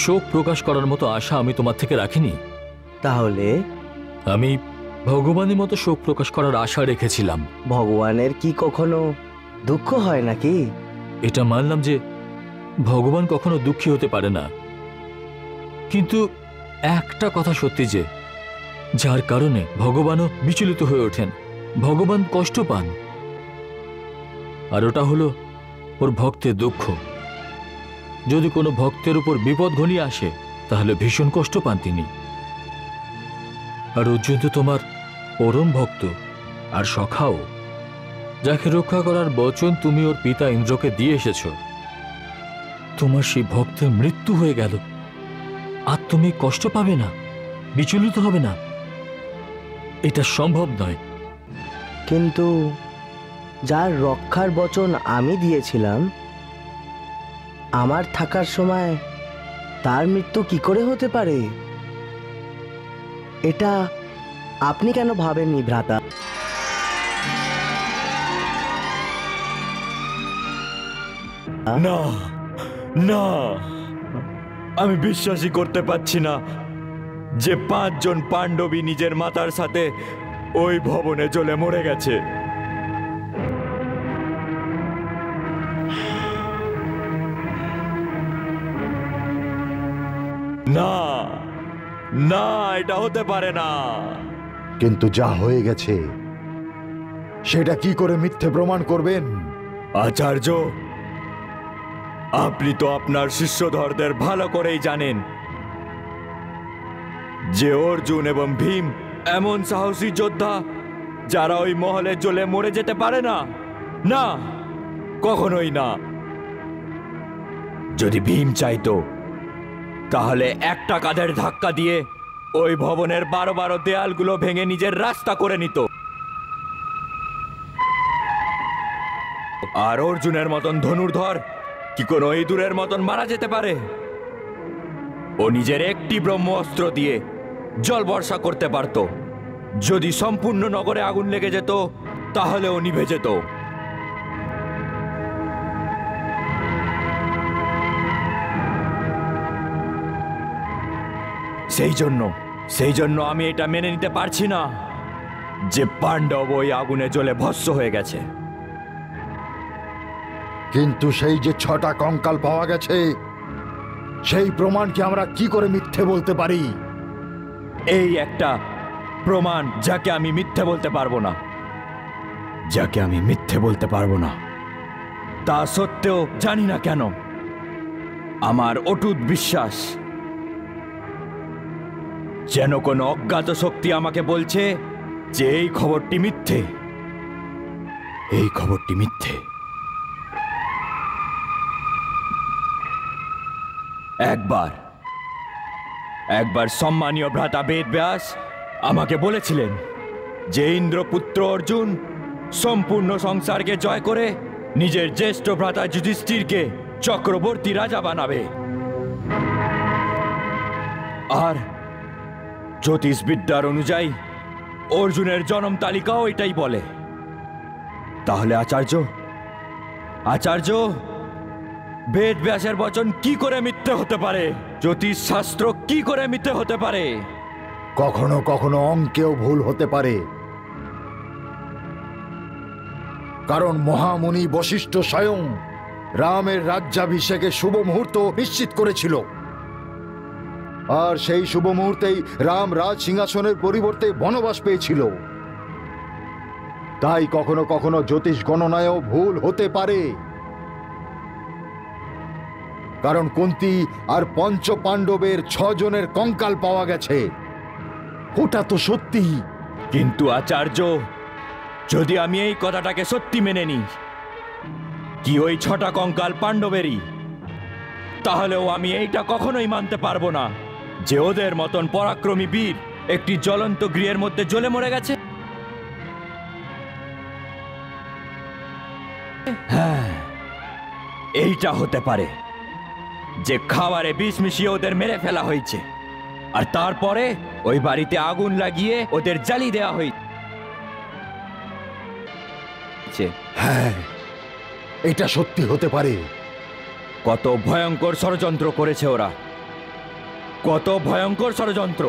শোক প্রকাশ করার মতো আশা আমি তোমার থেকে রাখিনি। তাহলে? আমি ভগবানের মতো শোক প্রকাশ করার আশা রেখেছিলাম। ভগবানের কি কখনো দুঃখ হয় নাকি? এটা মানলাম যে ভগবান কখনো দুঃখী হতে পারে না, কিন্তু একটা কথা সত্যি যে যার কারণে ভগবানও বিচলিত হয়ে ওঠেন, ভগবান কষ্ট পান, আর ওটা হলো ওর ভক্তের দুঃখ। যদি কোনো ভক্তের উপর বিপদ ঘনিয়ে আসে তাহলে ভীষণ কষ্ট পান তিনি। আর অর্জুন তো তোমার পরম ভক্ত আর সখাও, যাকে রক্ষা করার বচন তুমি ওর পিতা ইন্দ্রকে দিয়ে এসেছ। তোমার সেই ভক্তের মৃত্যু হয়ে গেল, আর তুমি কষ্ট পাবে না, বিচলিত হবে না? এটা সম্ভব নয়। কিন্তু যার রক্ষার বচন আমি দিয়েছিলাম, আমার থাকার সময় তার মৃত্যু কি করে হতে পারে? এটা আপনি কেন ভাবেননি ভ্রাতা? না না, আমি বিশ্বাসই করতে পারছি না যে 5 জন পাণ্ডবী নিজের মাতার সাথে ওই ভবনে জ্বলে মরে গেছে। না না, এটা হতে পারে না। কিন্তু যা হয়ে গেছে সেটা কি করে মিথ্যে প্রমাণ করবেন? আচার্য, আপনি তো আপনার শিষ্যধরদের ভালো করেই জানেন যে অর্জুন এবং ভীম এমন সাহসী যোদ্ধা যারা ওই মহলে জ্বলে মরে যেতে পারে না। না, কখনোই না। যদি ভীম চাইতো তাহলে একটা কাঁধের ধাক্কা দিয়ে ওই ভবনের 12 দেয়ালগুলো ভেঙে নিজের রাস্তা করে নিত। আর অর্জুনের মতন ধনুর্ধর কি কোনো ইঁদুরের মতন মারা যেতে পারে? ও নিজের একটি ব্রহ্ম অস্ত্র দিয়ে জল বর্ষা করতে পারত। যদি সম্পূর্ণ নগরে আগুন লেগে যেত তাহলে ও নিভে যেত। সেই জন্য আমি এটা মেনে নিতে পারছি না যে পাণ্ডব ওই আগুনে জ্বলে ভস্ম হয়ে গেছে। কিন্তু সেই যে 6টা কঙ্কাল পাওয়া গেছে, সেই প্রমাণকে আমরা কি করে মিথ্যে বলতে পারি? এই একটা প্রমাণ যাকে আমি মিথ্যে বলতে পারবো না, যাকে আমি মিথ্যে বলতে পারবো না। তা সত্ত্বেও জানি না কেন আমার অটুট বিশ্বাস যেন কোনো অজ্ঞাত শক্তি আমাকে বলছে যে এই খবরটি মিথ্যে, এই খবরটি মিথ্যে। একবার সম্মানীয় ভ্রাতা বেদব্যাস আমাকে বলেছিলেন যে ইন্দ্রপুত্র অর্জুন সম্পূর্ণ সংসারকে জয় করে নিজের জ্যেষ্ঠ ভ্রাতা যুধিষ্ঠিরকে চক্রবর্তী রাজা বানাবে। আর জ্যোতিষবিদ্যার অনুযায়ী অর্জুনের জন্ম তালিকাও এটাই বলে। তাহলে আচার্য বেদব্যাসের বচন কি করে মিথ্যে হতে পারে? জ্যোতিষ শাস্ত্র কি করে মিথ্যে হতে পারে? কখনো কখনো অঙ্কেও ভুল হতে পারে, কারণ মহামুনি বশিষ্ঠ স্বয়ং রামের রাজ্যাভিষেকে শুভ মুহূর্ত নিশ্চিত করেছিল। আর সেই শুভ মুহূর্তেই রাম রাজ সিংহাসনের পরিবর্তে বনবাস পেয়েছিল। তাই কখনো কখনো জ্যোতিষ গণনায়ও ভুল হতে পারে। কারণ কুন্তী আর পঞ্চ পাণ্ডবের 6 জনের কঙ্কাল পাওয়া গেছে। ওটা তো সত্যি। কিন্তু আচার্য, যদি আমি এই কথাটাকে সত্যি মেনে নিই কি ওই 6টা কঙ্কাল পাণ্ডবেরই, তাহলেও আমি এইটা কখনোই মানতে পারবো না যে ওদের মতন পরাক্রমী বীর একটি জ্বলন্ত গৃহের মধ্যে জ্বলে মরে গেছে। হ্যাঁ, এইটা হতে পারে যে খাবারে বিষ মিশিয়ে ওদের মেরে ফেলা হয়েছে, আর তারপরে ওই বাড়িতে আগুন লাগিয়ে ওদের জ্বালিয়ে দেওয়া হয়েছে। হ্যাঁ, এটা সত্যি হতে পারে। কত ভয়ঙ্কর ষড়যন্ত্র করেছে ওরা, কত ভয়ঙ্কর ষড়যন্ত্র।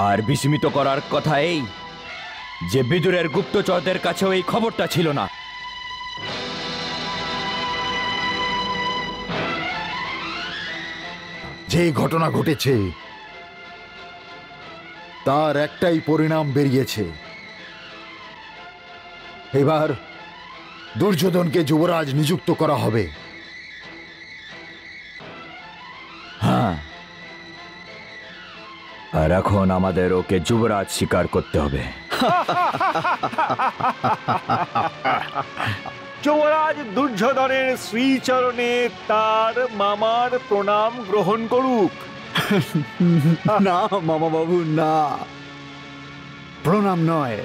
আর বিস্মিত করার কথা এই যে বিদুরের গুপ্তচরদের কাছেও এই খবরটা ছিল না। যে ঘটনা ঘটেছে তার একটাই পরিণাম বেরিয়েছে। এবার দুর্যোধনকে যুবরাজ নিযুক্ত করা হবে। হ্যাঁ, আর এখন আমাদের ওকে যুবরাজ স্বীকার করতে হবে। যুবরাজ দুর্যোধনের শ্রীচরণে তার মামার প্রণাম গ্রহণ করুক। না মামা বাবু, না, প্রণাম নয়,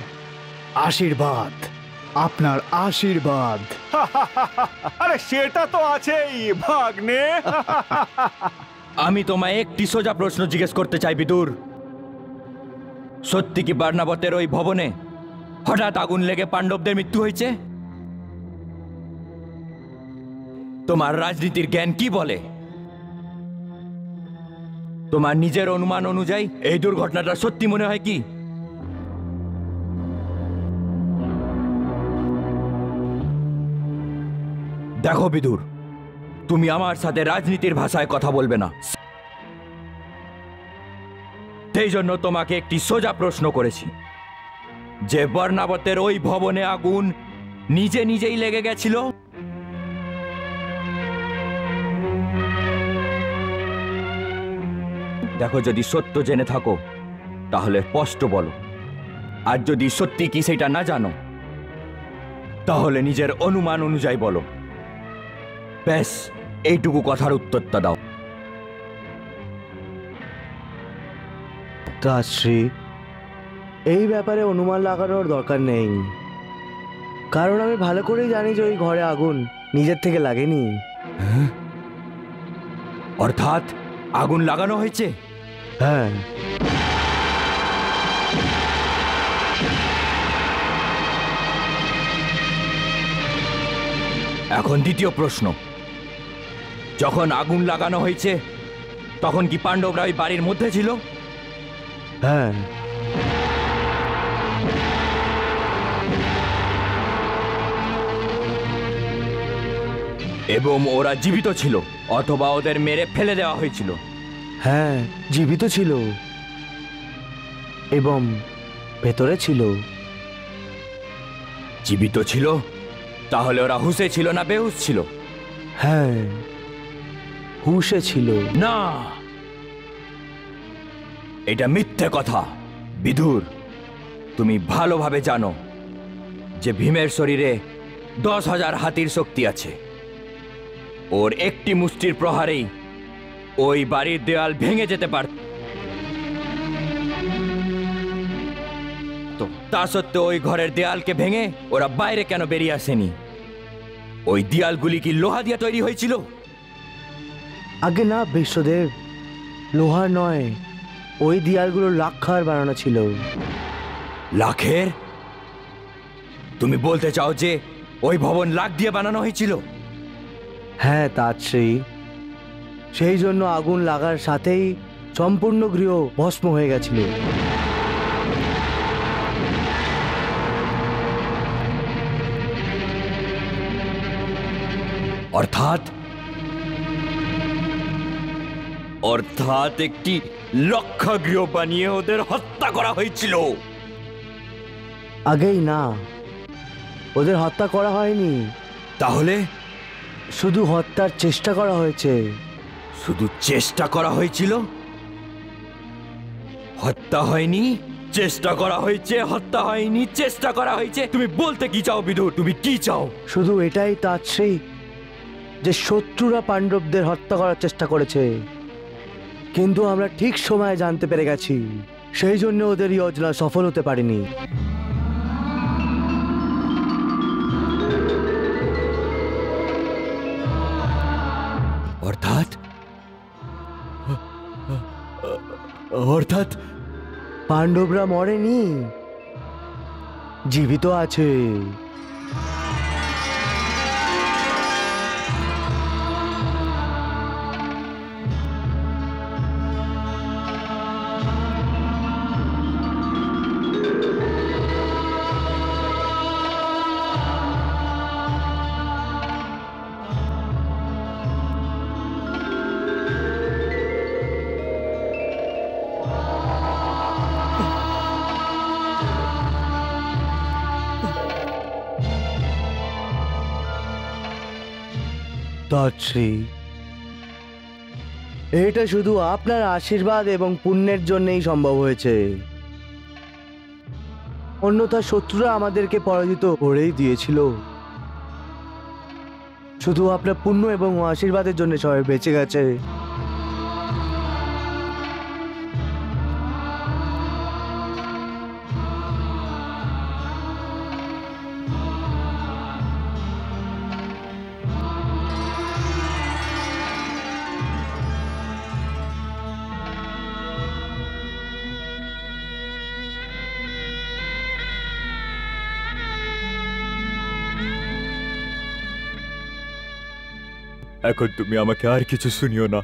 আশীর্বাদ, আপনার আশীর্বাদ। আরে সেটা তো আছেই ভাগ্নে। আমি তোমায় একটি সোজা প্রশ্ন জিজ্ঞেস করতে চাই বিদুর। সত্যি কি বার্নাবতের ওই ভবনে হঠাৎ আগুন লেগে পাণ্ডবদের মৃত্যু হয়েছে? তোমার রাজনীতির জ্ঞান কি বলে? তোমার নিজের অনুমান অনুযায়ী এই দুর্ঘটনাটা সত্যি মনে হয় কি? দেখো বিদুর, তুমি আমার সাথে রাজনীতির ভাষায় কথা বলবে না। সেই জন্য তোমাকে একটি সোজা প্রশ্ন করেছি যে বর্ণাবতের ওই ভবনে আগুন নিজে নিজেই লেগে গেছিল? দেখো, যদি সত্য জেনে থাকো তাহলে স্পষ্ট বলো, আর যদি সত্যি কি সেটা না জানো তাহলে নিজের অনুমান অনুযায়ী বলো। ব্যাস, এইটুকু কথার উত্তরটা দাও। রাজশ্রী, এই ব্যাপারে অনুমান লাগানোর দরকার নেই, কারণ আমি ভালো করেই জানি যে ওই ঘরে আগুন নিজের থেকে লাগেনি। অর্থাৎ আগুন লাগানো হয়েছে? হ্যাঁ। এখন দ্বিতীয় প্রশ্ন, যখন আগুন লাগানো হয়েছে তখন কি পাণ্ডবরা ওই বাড়ির মধ্যে ছিল? হ্যাঁ। এবং ওরা জীবিত ছিল অথবা ওদের মেরে ফেলে দেওয়া হয়েছিল? হ্যাঁ, জীবিত ছিল এবং ভেতরে ছিল। জীবিত ছিল? তাহলে ওরা হুঁশে ছিল না বেহুশ ছিল? হ্যাঁ, হুঁশে ছিল। না, এটা মিথ্যে কথা। বিদুর, তুমি ভালোভাবে জানো যে ভীমের শরীরে 10,000 হাতির শক্তি আছে। ওর একটি মুষ্টির প্রহারেই ওই বাড়ির দেয়াল ভেঙে যেতে পারত। তা সত্ত্বেও ওই ঘরের দেয়ালকে ভেঙে ওরা বাইরে কেন বেরিয়ে আসেনি? ওই দেয়ালগুলি কি লোহা দিয়ে তৈরি হয়েছিল? আগে না বিশ্বদেব, লোহার নয়, ওই দেয়ালগুলো লাক্ষার বানানো ছিল। লাখের? তুমি বলতে চাও যে ওই ভবন লাখ দিয়ে বানানো হয়েছিল? হ্যাঁ তাজশ্রী, সেই জন্য আগুন লাগার সাথেই সম্পূর্ণ গৃহ ভস্ম হয়ে গেছিল। অর্থাৎ অর্থাৎ একটি লক্ষাগৃহ বানিয়ে ওদের হত্যা করা হয়েছিল? আগেই না, ওদের হত্যা করা হয়নি। তাহলে শুধু হত্যার চেষ্টা করা হয়েছে। শুধু চেষ্টা করা হয়েছিল, হত্যা হয়নি। চেষ্টা করা হয়েছে, হত্যা হয়নি, চেষ্টা করা হয়েছে। তুমি বলতে কি চাও বিদুর? তুমি কি চাও? শুধু এটাই তাৎশ্রী যে শত্রুরা পাণ্ডবদের হত্যা করার চেষ্টা করেছে, কিন্তু আমরা ঠিক সময়ে জানতে পেরে গেছি, সেই জন্য ওদের যোজনা সফল হতে পারেনি। অর্থাৎ অর্থাৎ পাণ্ডবরা মরেনি, জীবিত আছে। তাৎশ্রী, এটা শুধু আপনার আশীর্বাদ এবং পুণ্যের জন্যই সম্ভব হয়েছে, অন্যথা শত্রুরা আমাদেরকে পরাজিত করেই দিয়েছিল। শুধু আপনার পুণ্য এবং আশীর্বাদের জন্য সবাই বেঁচে গেছে। এখন তুমি আমাকে আর কিছু শুনিও না।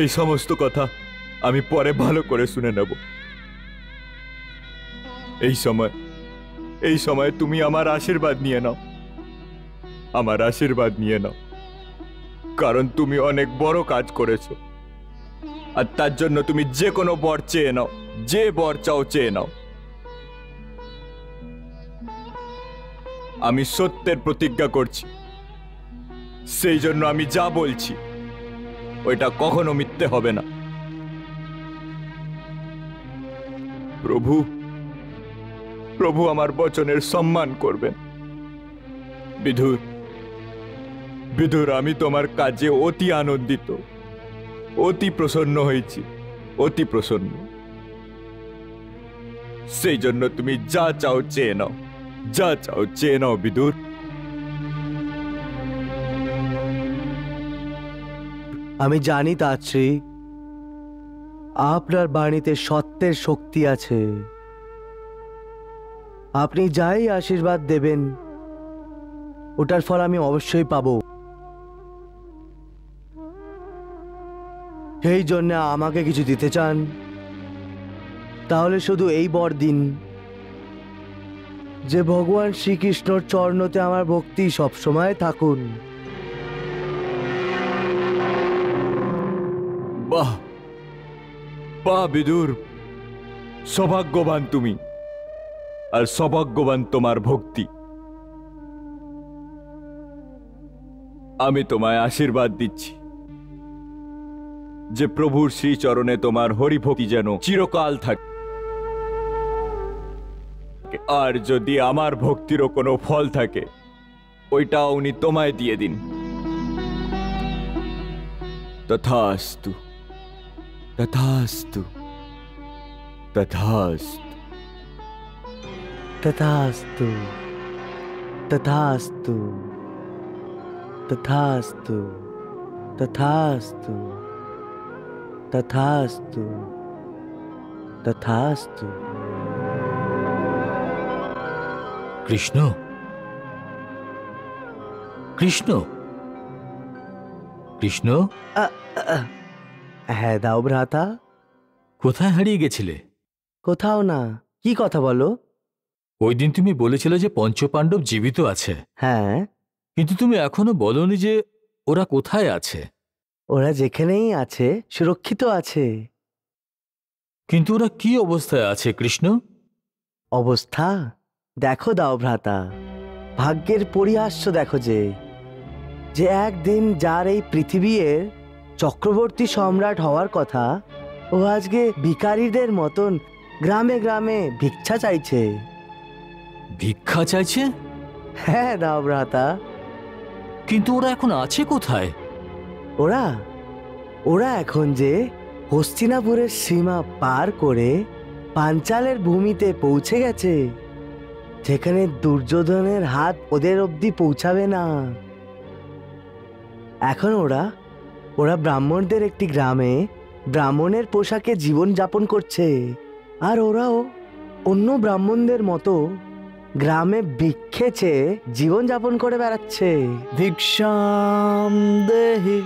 এই সমস্ত কথা আমি পরে ভালো করে শুনে নেব। এই সময় তুমি আমার আশীর্বাদ নিয়ে নাও, আমার আশীর্বাদ নিয়ে নাও, কারণ তুমি অনেক বড় কাজ করেছো, আর তার জন্য তুমি যে কোনো বর চেয়ে নাও, যে বর চাও চেয়ে নাও। আমি সত্যের প্রতিজ্ঞা করছি, সেই জন্য আমি যা বলছি ওইটা কখনো মিথ্যে হবে না। প্রভু প্রভু আমার বচনের সম্মান করবেন। বিদুর, বিদুর, আমি তোমার কাজে অতি আনন্দিত, অতি প্রসন্ন হয়েছি, অতি প্রসন্ন। সেই জন্য তুমি যা চাও চেয়ে নাও, যা চাও চেয়ে নাও বিদুর। আমি জানি তাৎশ্রী, আপনার বাণীতে সত্যের শক্তি আছে। আপনি যাই আশীর্বাদ দেবেন ওটার ফল আমি অবশ্যই পাব। সেই জন্য আমাকে কিছু দিতে চান তাহলে শুধু এই বর দিন যে ভগবান শ্রীকৃষ্ণর চরণতে আমার ভক্তি সবসময় থাকুন। বাহ বাহ বিদুর, সৌভাগ্যবান তুমি, আর সৌভাগ্যবান তোমার ভক্তি। আমি তোমায় আশীর্বাদ দিচ্ছি যে প্রভুর শ্রীচরণে তোমার হরিভক্তি যেন চিরকাল থাকে, আর যদি আমার ভক্তিরও কোনো ফল থাকে ওইটা উনি তোমায় দিয়ে দিন। তথাস্তু, তথাস্তু, তথাস্তু, তথাস্তু, তথাস্তু, তথাস্তু, তথাস্তু, তথাস্তু, তথাস্তু। কৃষ্ণ, কৃষ্ণ, কৃষ্ণ, হ্যাঁ দাও ভ্রাতা। কোথায় হারিয়ে গেছিলে? কোথাও না। কি কথা বলো? ওই দিন তুমি বলেছিলে যে পঞ্চপাণ্ডব জীবিত আছে। হ্যাঁ, কিন্তু তুমি এখনো বলনি যে ওরা কোথায় আছে। ওরা যেখানেই আছে সুরক্ষিত আছে। কিন্তু ওরা কি অবস্থায় আছে কৃষ্ণ? অবস্থা দেখো দাও ভ্রাতা, ভাগ্যের পরিহাস্য দেখো যে যে একদিন যার এই পৃথিবীর চক্রবর্তী সম্রাট হওয়ার কথা, ও আজকে ভিখারিদের মতন গ্রামে গ্রামে ভিক্ষা চাইছে। ভিক্ষা চাইছে? হ্যাঁ দাও ভ্রাতা। কিন্তু ওরা এখন আছে কোথায়? ওরা ওরা এখন যে হস্তিনাপুরের সীমা পার করে পাঞ্চালের ভূমিতে পৌঁছে গেছে, যেখানে দুর্যোধনের হাত ওদের অবধি পৌঁছাবে না। এখন ওরা ব্রাহ্মণদের একটি গ্রামে ব্রাহ্মণের পোশাকে জীবন যাপন করছে। আর ওরাও অন্য ব্রাহ্মণদের মতো গ্রামে ভিক্ষে চেয়ে জীবন যাপন করে বেড়াচ্ছে। ভিক্ষাম দেহি।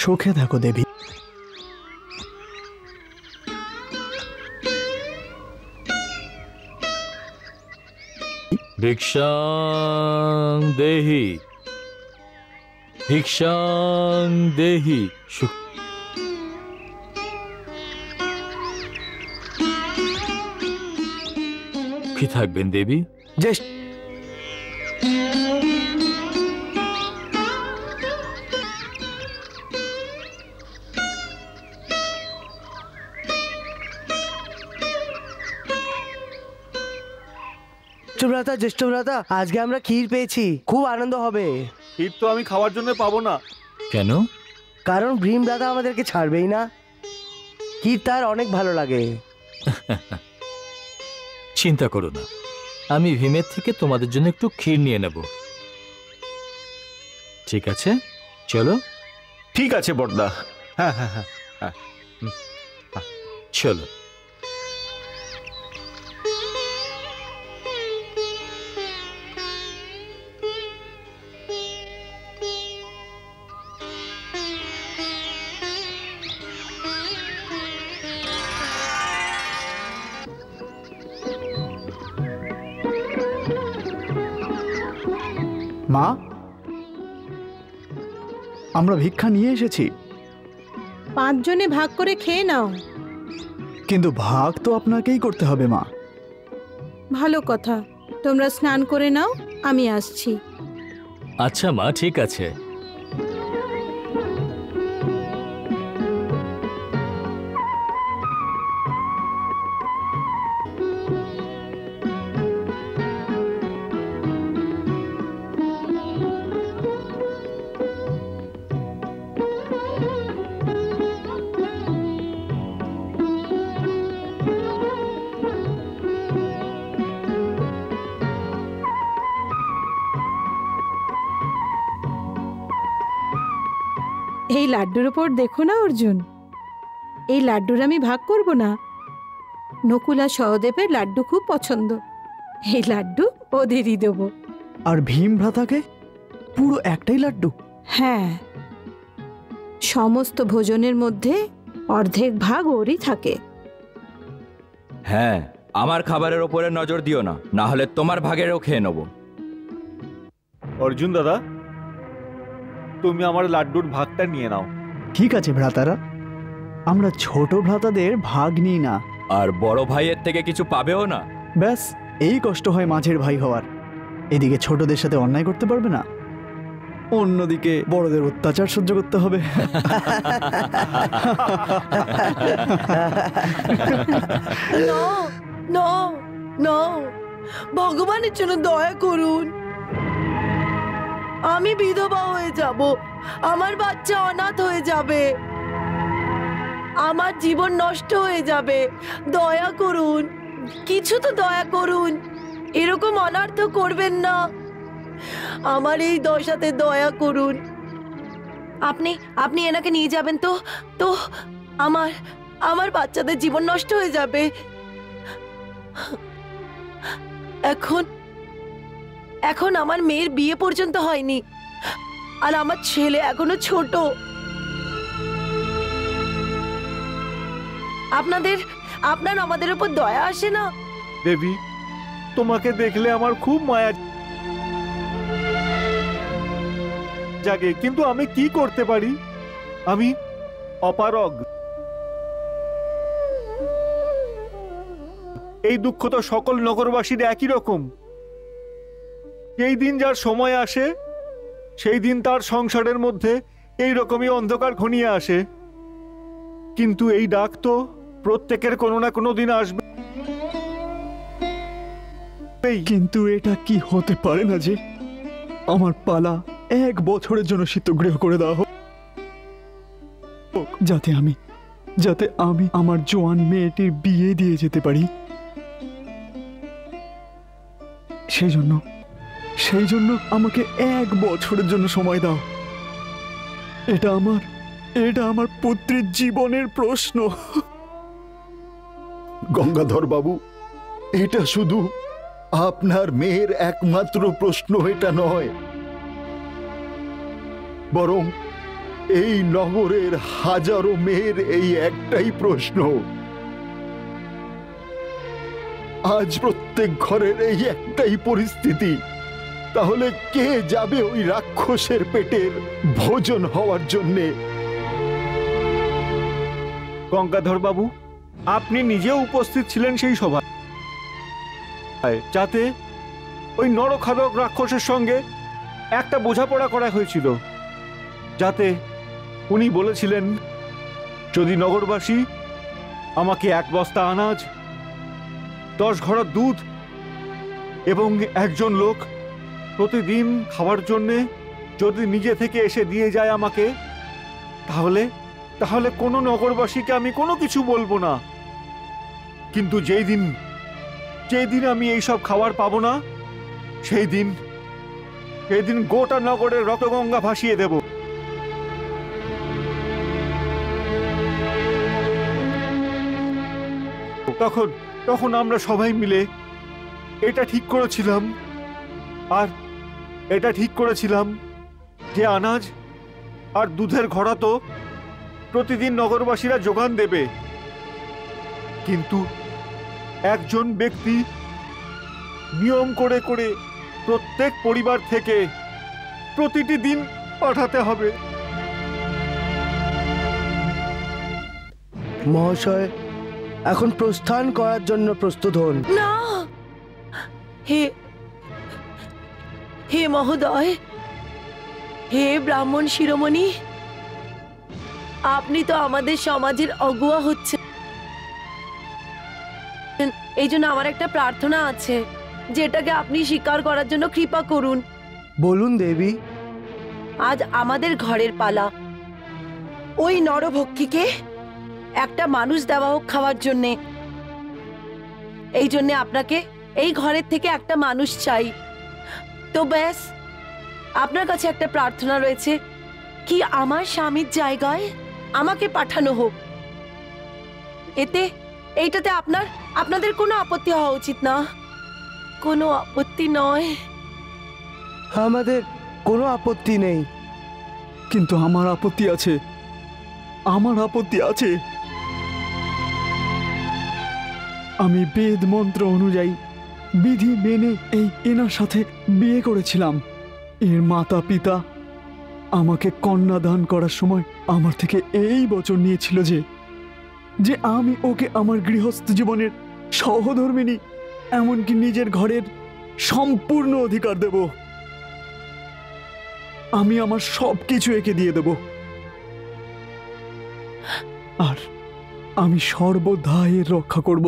সুখে থাকো দেবী। ভিক্ষাং দেহি, ভিক্ষাং দেহি। কি থাকবেন দেবী? জাস্ট জ্যেষ্ঠ ভ্রাতা, আজকে আমরা ক্ষীর পেয়েছি, খুব আনন্দ হবে। ক্ষীর তো আমি খাওয়ার জন্য পাবো না। কেন? কারণ ভীম দাদা আমাদেরকে ছাড়বেই না। ক্ষীর তার অনেক ভালো লাগে। চিন্তা করো না, আমি ভীমের থেকে তোমাদের জন্য একটু ক্ষীর নিয়ে নেব। ঠিক আছে, চলো। ঠিক আছে বড়দা। হ্যাঁ হ্যাঁ হ্যাঁ হ্যাঁ, চলো। মা, আমরা ভিক্ষা নিয়ে এসেছি। 5 জনে ভাগ করে খেয়ে নাও। কিন্তু ভাগ তো আপনাকেই করতে হবে মা। ভালো কথা, তোমরা স্নান করে নাও, আমি আসছি। আচ্ছা মা, ঠিক আছে। এই লাড্ডুর ওপর দেখো না অর্জুন, এই লাড্ডুর আমি ভাগ করব না। নকুল আর সহদেবের লাড্ডু খুব পছন্দ, এই লাড্ডু ওদেরই দেবো। আর ভীম ভ্রাতাকে পুরো একটাই লাড্ডু? হ্যাঁ, সমস্ত ভোজনের মধ্যে অর্ধেক ভাগ ওরই থাকে। হ্যাঁ, আমার খাবারের ওপরে নজর দিও না, না হলে তোমার ভাগেরও খেয়ে নেব। অর্জুন দাদা, তুমি আমার লাড্ডুর ভাগটা নিয়ে নাও। ঠিক আছে ভ্রাতারা, আমরা ছোট ভ্রাতাদের ভাগ নিই না। আর বড় ভাইয়ের থেকে কিছু পাবেও না। ব্যাস, এই কষ্ট হয় মাঝের ভাই হওয়ার। এদিকে ছোটদের সাথে অন্যায় করতে পারবে না, অন্যদিকে বড়দের অত্যাচার সহ্য করতে হবে। ভগবানের জন্য দয়া করুন, আমি বিধবা হয়ে যাব, আমার বাচ্চা অনাথ হয়ে যাবে, আমার জীবন নষ্ট হয়ে যাবে। দয়া করুন, কিছু তো দয়া করুন, এরকম অনার্থ করবেন না। আমার এই দশাতে দয়া করুন। আপনি এনাকে নিয়ে যাবেন তো তো আমার বাচ্চাদের জীবন নষ্ট হয়ে যাবে। এখন আমার মেয়ের বিয়ে পর্যন্ত হয়নি, আর আমার ছেলে এখনো ছোট। আপনার আমাদের উপর দয়া আসে না? দেবী, তোমাকে দেখলে আমার খুব মায়া জাগে, কিন্তু আমি কি করতে পারি? আমি অপারগ। এই দুঃখ তো সকল নগরবাসীর একই রকম। এই দিন যার সময় আসে, সেই দিন তার সংসারের মধ্যে এই রকমই অন্ধকার ঘনিয়ে আসে। কিন্তু এই ডাক তো প্রত্যেকের কোনো না কোনো দিন আসবে। কিন্তু এটা কি হতে পারে না যে আমার পালা 1 বছরের জন্য শীতগৃহ করে দেওয়া হোক, যাতে আমি আমার জোয়ান মেয়েটির বিয়ে দিয়ে যেতে পারি। সেই জন্য আমাকে 1 বছরের জন্য সময় দাও। এটা আমার পুত্রের জীবনের প্রশ্ন। গঙ্গাধর বাবু, এটা শুধু আপনার মেয়ের একমাত্র প্রশ্ন এটা নয়, বরং এই নগরের হাজারো মেয়ের এই একটাই প্রশ্ন। আজ প্রত্যেক ঘরের এই একটাই পরিস্থিতি, তাহলে কে যাবে ওই রাক্ষসের পেটের ভোজন হওয়ার জন্যে? গঙ্গাধর বাবু, আপনি নিজেও উপস্থিত ছিলেন সেই সভায়, যাতে ওই নরখাদক রাক্ষসের সঙ্গে একটা বোঝাপড়া করা হয়েছিল। যাতে উনি বলেছিলেন, যদি নগরবাসী আমাকে 1 বস্তা আনাজ, 10 ঘড়া দুধ এবং একজন লোক প্রতিদিন খাওয়ার জন্যে যদি নিজে থেকে এসে দিয়ে যায় আমাকে, তাহলে কোনো নগরবাসীকে আমি কোনো কিছু বলবো না। কিন্তু যেই দিন আমি এইসব খাবার পাবো না, সেই দিন গোটা নগরের রক্তগঙ্গা ভাসিয়ে দেব। তখন আমরা সবাই মিলে এটা ঠিক করেছিলাম যে আনাজ আর দুধের ঘড়া তো প্রতিদিন নগরবাসীরা যোগান দেবে, কিন্তু একজন ব্যক্তি নিয়ম করে প্রত্যেক পরিবার থেকে প্রতিটি দিন পাঠাতে হবে। মহাশয়, এখন প্রস্থান করার জন্য প্রস্তুত হন। না, হে মহোদয়, হে ব্রাহ্মণ শিরোমণি, আপনি তো আমাদের সমাজের অগুয়া হচ্ছেন। এই জন্য আমার একটা প্রার্থনা আছে, যেটাকে আপনি স্বীকার করার জন্য কৃপা করুন। বলুন দেবী। আজ আমাদের ঘরের পালা, ওই নরভক্ষীকে একটা মানুষ দেওয়া হোক খাওয়ার জন্যে। এই জন্যে আপনাকে এই ঘরের থেকে একটা মানুষ চাই। তো ব্যাস, আপনার কাছে একটা প্রার্থনা রয়েছে, কি আমার স্বামীর জায়গায় আমাকে পাঠানো হোক। এইটাতে আপনাদের কোনো আপত্তি হওয়া উচিত না। কোনো আপত্তি নয়? আমাদের কোনো আপত্তি নেই। কিন্তু আমার আপত্তি আছে। আমি বেদ মন্ত্র অনুযায়ী বিধি মেনে এনার সাথে বিয়ে করেছিলাম। এর মাতা পিতা আমাকে কন্যা দান করার সময় আমার থেকে এই বচন নিয়েছিল যে আমি ওকে আমার গৃহস্থ জীবনের সহধর্মিণী, এমনকি নিজের ঘরের সম্পূর্ণ অধিকার দেব। আমি আমার সবকিছু একে দিয়ে দেব, আর আমি সর্বদা এর রক্ষা করব।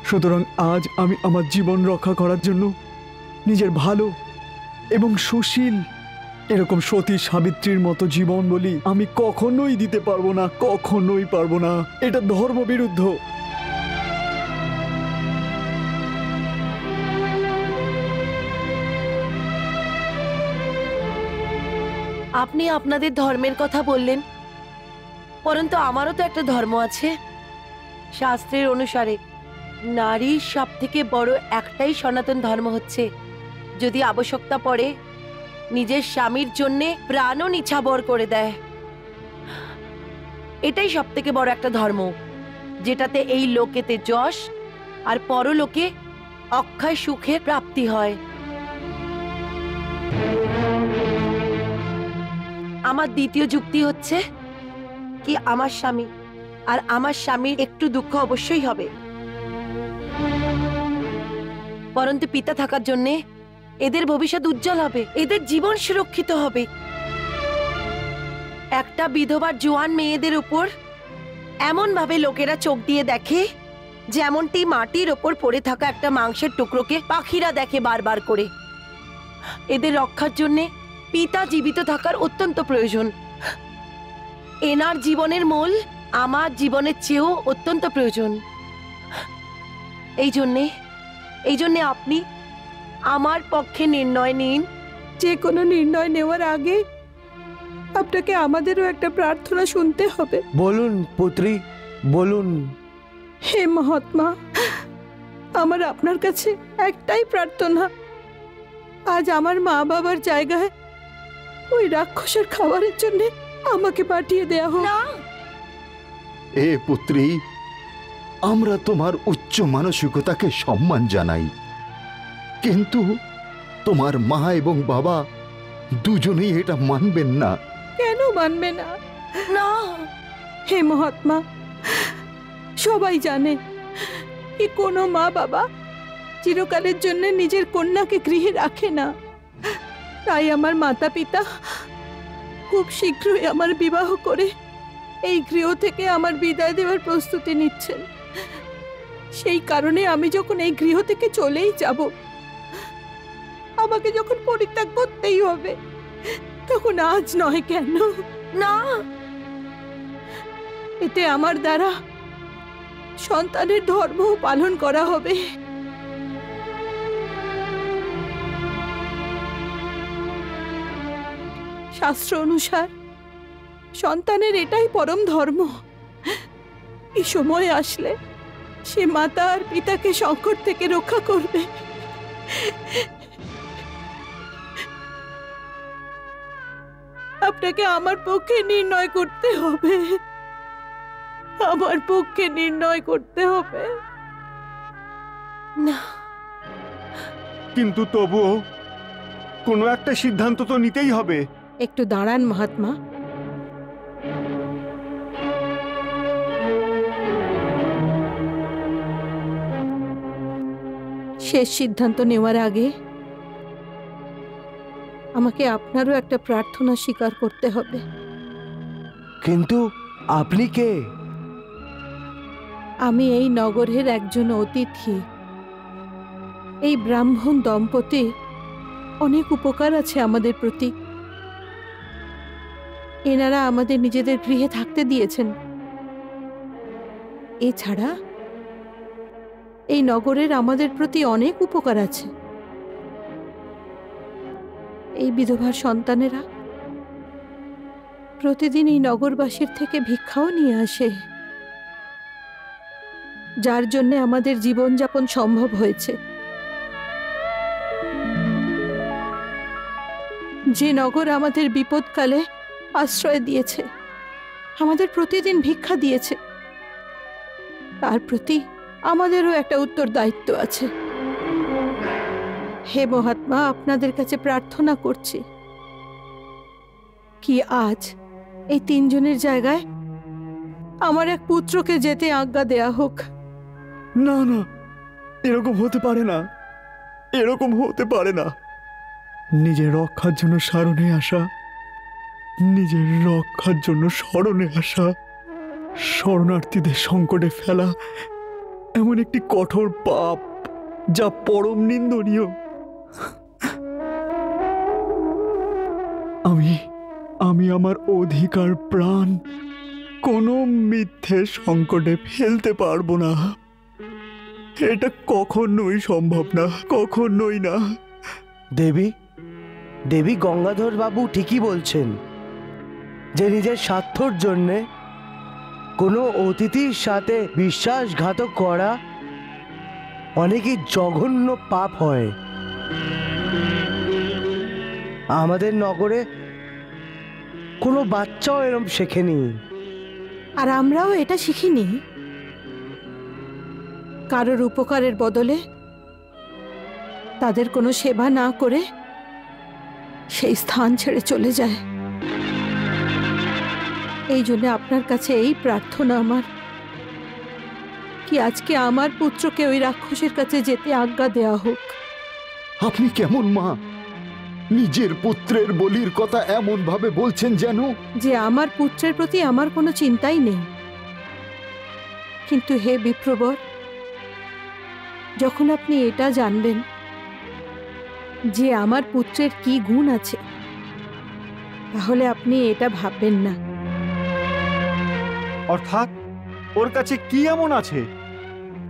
সুতরাং আজ আমি আমার জীবন রক্ষা করার জন্য নিজের ভালো এবং সুশীল এরকম সতী সাবিত্রীর মতো জীবন বলি আমি কখনোই দিতে পারবো না, কখনোই পারবো না। এটা ধর্মবিরুদ্ধ। আপনি আপনাদের ধর্মের কথা বললেন, পরন্তু আমারও তো একটা ধর্ম আছে। শাস্ত্রের অনুসারে নারীর সব থেকে বড় একটাই সনাতন ধর্ম হচ্ছে, যদি আবশ্যকতা পড়ে নিজের স্বামীর জন্যে প্রাণও নিছাবর করে দেয়। এটাই সব থেকে বড় একটা ধর্ম, যেটাতে এই লোকেতে যশ আর পরলোকে অক্ষয় সুখের প্রাপ্তি হয়। আমার দ্বিতীয় যুক্তি হচ্ছে কি আমার স্বামী আর আমার স্বামীর একটু দুঃখ অবশ্যই হবে, পরন্তু পিতা থাকার জন্যে এদের ভবিষ্যৎ উজ্জ্বল হবে, এদের জীবন সুরক্ষিত হবে। একটা বিধবার জোয়ান মেয়েদের উপর এমন ভাবে লোকেরা চোখ দিয়ে দেখে যেমনটি মাটির ওপর পড়ে থাকা একটা মাংসের টুকরোকে পাখিরা দেখে বারবার করে। এদের রক্ষার জন্যে পিতা জীবিত থাকার অত্যন্ত প্রয়োজন। এনার জীবনের মূল আমার জীবনের চেয়েও অত্যন্ত প্রয়োজন। এই জন্যে আপনি আমার পক্ষে নির্ণয় নিন। যে কোনো নির্ণয় নেওয়ার আগে আপনাকে আমাদেরও একটা প্রার্থনা শুনতে হবে। বলুন পুত্রী, বলুন। হে মহাত্মা, আমার আপনার কাছে একটাই প্রার্থনা, আজ আমার মা বাবার জায়গায় ওই রাক্ষসের খাবারের জন্য আমাকে পাঠিয়ে দেয়া হোক। এ পুত্রী, আমরা তোমার উচ্চ মানসিকতাকে সম্মান জানাই, কিন্তু তোমার মা এবং বাবা দুজনেই এটা মানবেন না। কেন মানবে না? না হে মহাত্মা, সবাই জানে কি কোনো মা বাবা চিরকালের জন্য নিজের কন্যাকে গৃহে রাখে না। তাই আমার মাতা পিতা খুব শীঘ্রই আমার বিবাহ করে এই গৃহ থেকে আমার বিদায় দেওয়ার প্রস্তুতি নিচ্ছেন। সেই কারণে আমি যখন এই গৃহ থেকে চলেই যাব, আমাকে যখন পরিত্যাগ করতেই হবে, তখন আজ নয় কেন? না, এতে আমার দ্বারা সন্তানের ধর্ম পালন করা হবে। শাস্ত্র অনুসার সন্তানের এটাই পরম ধর্ম। এই সময় আসলে সে মাতা আর পিতাকে সংকট থেকে রক্ষা করবে। আপনাকে আমার পক্ষে নির্ণয় করতে হবে, আমার পক্ষে নির্ণয় করতে হবে। না, কিন্তু তবুও কোনো একটা সিদ্ধান্ত তো নিতেই হবে। একটু দাঁড়ান মহাত্মা। শেষ সিদ্ধান্ত নেওয়ার আগে আমাকে আপনারও একটা প্রার্থনা স্বীকার করতে হবে। কিন্তু আপনি কে? আমি এই নগরের একজন অতিথি। এই ব্রাহ্মণ দম্পতি অনেক উপকার আছে আমাদের প্রতি। এনারা আমাদের নিজেদের গৃহে থাকতে দিয়েছেন। এছাড়া এই নগরের আমাদের প্রতি অনেক উপকার আছে। এই বিধবার সন্তানেরা প্রতিদিন এই নগরবাসীর থেকে ভিক্ষাও নিয়ে আসে, যার জন্য আমাদের জীবনযাপন সম্ভব হয়েছে। যে নগর আমাদের বিপদকালে আশ্রয় দিয়েছে, আমাদের প্রতিদিন ভিক্ষা দিয়েছে, তার প্রতি আমাদেরও একটা উত্তরদায়িত্ব আছে। হে মহাত্মা, আপনাদের কাছে প্রার্থনা করছি কি আজ এই তিনজনের জায়গায় আমার এক পুত্রকে যেতে আজ্ঞা দেয়া হোক। না না, এরকম হতে পারে না, এরকম হতে পারে না। নিজের রক্ষার জন্য শরণে আসা, নিজের রক্ষার জন্য শরণে আসা, শরণার্থীদের সংকটে ফেলা এমন একটি কঠোর পাপ যা পরম নিন্দনীয়। আমি আমার অধিকার প্রাণ কোনো মিথ্যে সংকটে ফেলতে পারবো না। এটা কখনোই সম্ভব না, কখনোই না। দেবী গঙ্গাধর বাবু ঠিকই বলছেন যে নিজের স্বার্থর জন্যে কোনো অতিথির সাথে বিশ্বাসঘাতক করা অনেকই জঘন্য পাপ হয়। আমাদের নগরে কোনো বাচ্চাও এরম শেখেনি, আর আমরাও এটা শিখিনি। কারোর উপকারের বদলে তাদের কোনো সেবা না করে সেই স্থান ছেড়ে চলে যায়। এই জন্য আপনার কাছে এই প্রার্থনা আমার, কি আজকে আমার পুত্রকে ওই রাক্ষসের কাছে যেতে আজ্ঞা দেয়া হোক। আপনি কেমন মা? নিজের পুত্রের বলির কথা এমন ভাবে বলছেন যেন যে আমার পুত্রের প্রতি আমার কোনো চিন্তাই নেই। কিন্তু হে বিপ্রবর, যখন আপনি এটা জানবেন যে আমার পুত্রের কি গুণ আছে, তাহলে আপনি এটা ভাববেন না। অর্থাৎ ওর কাছে কি এমন আছে?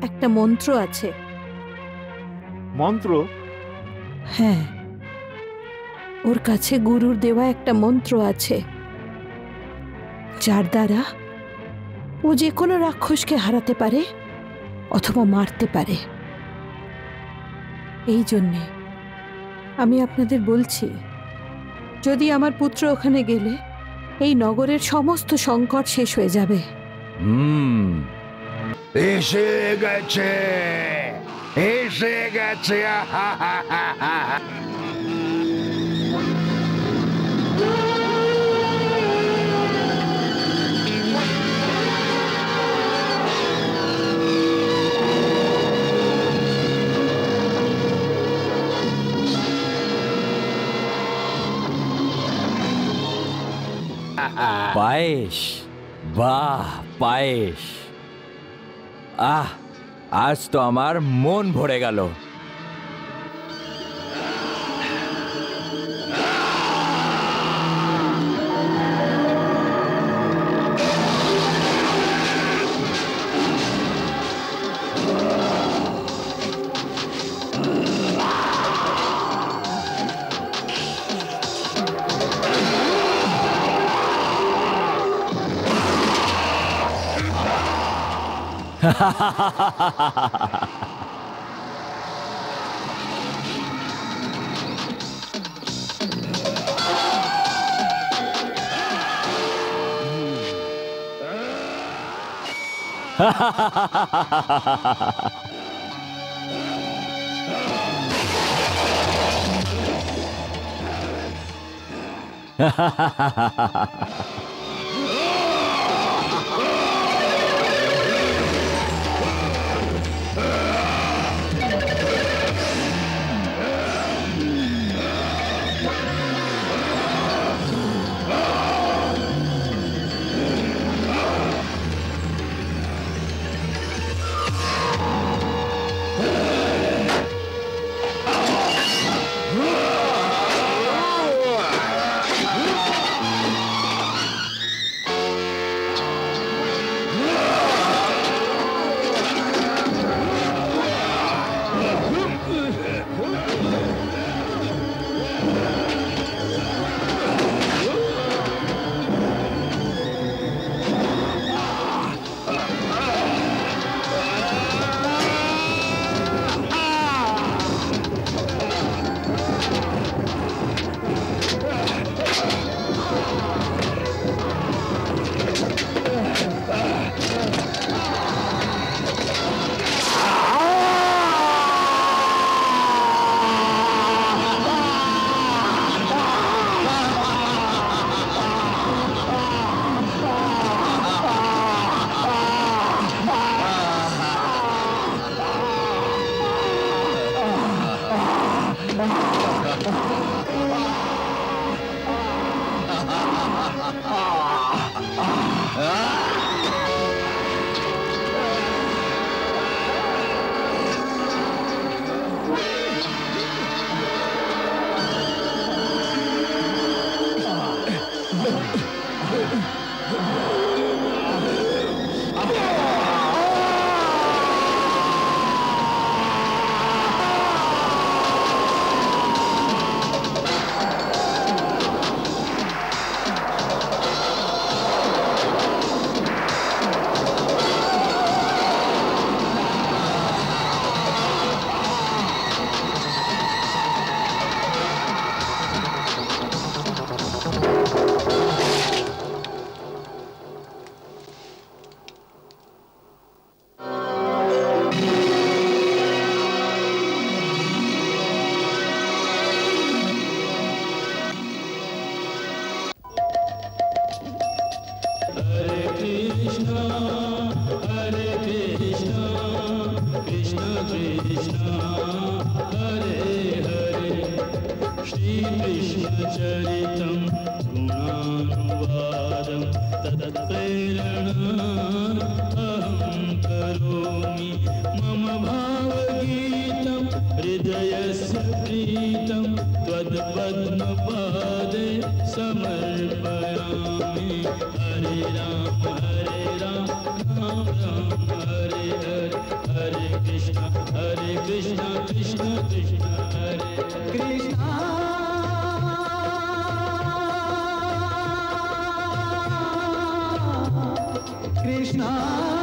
একটা মন্ত্র আছে। মন্ত্র? হ্যাঁ, ওর কাছে গুরুর দেওয়া একটা মন্ত্র আছে, যার দ্বারা ও যে কোনো রাক্ষসকে হারাতে পারে অথবা মারতে পারে। এই জন্যে আমি আপনাদের বলছি, যদি আমার পুত্র ওখানে গেলে এই নগরের সমস্ত সংকট শেষ হয়ে যাবে। এসে গেছে, এসে গেছে। পায়েস, বাহ পায়েস, আজ তো আমার মন ভরে গেল। श्रीकृष्णचरितं गुणानुवादं तत्प्रेरणार्थं करोमि मम भावगीतं हृदयस्य प्रीतं त्वत्पद्मपादे समर्पयामि हरे राम राम राम हरे हरे हरे कृष्ण कृष्ण कृष्ण हरे कृष्ण कृष्ण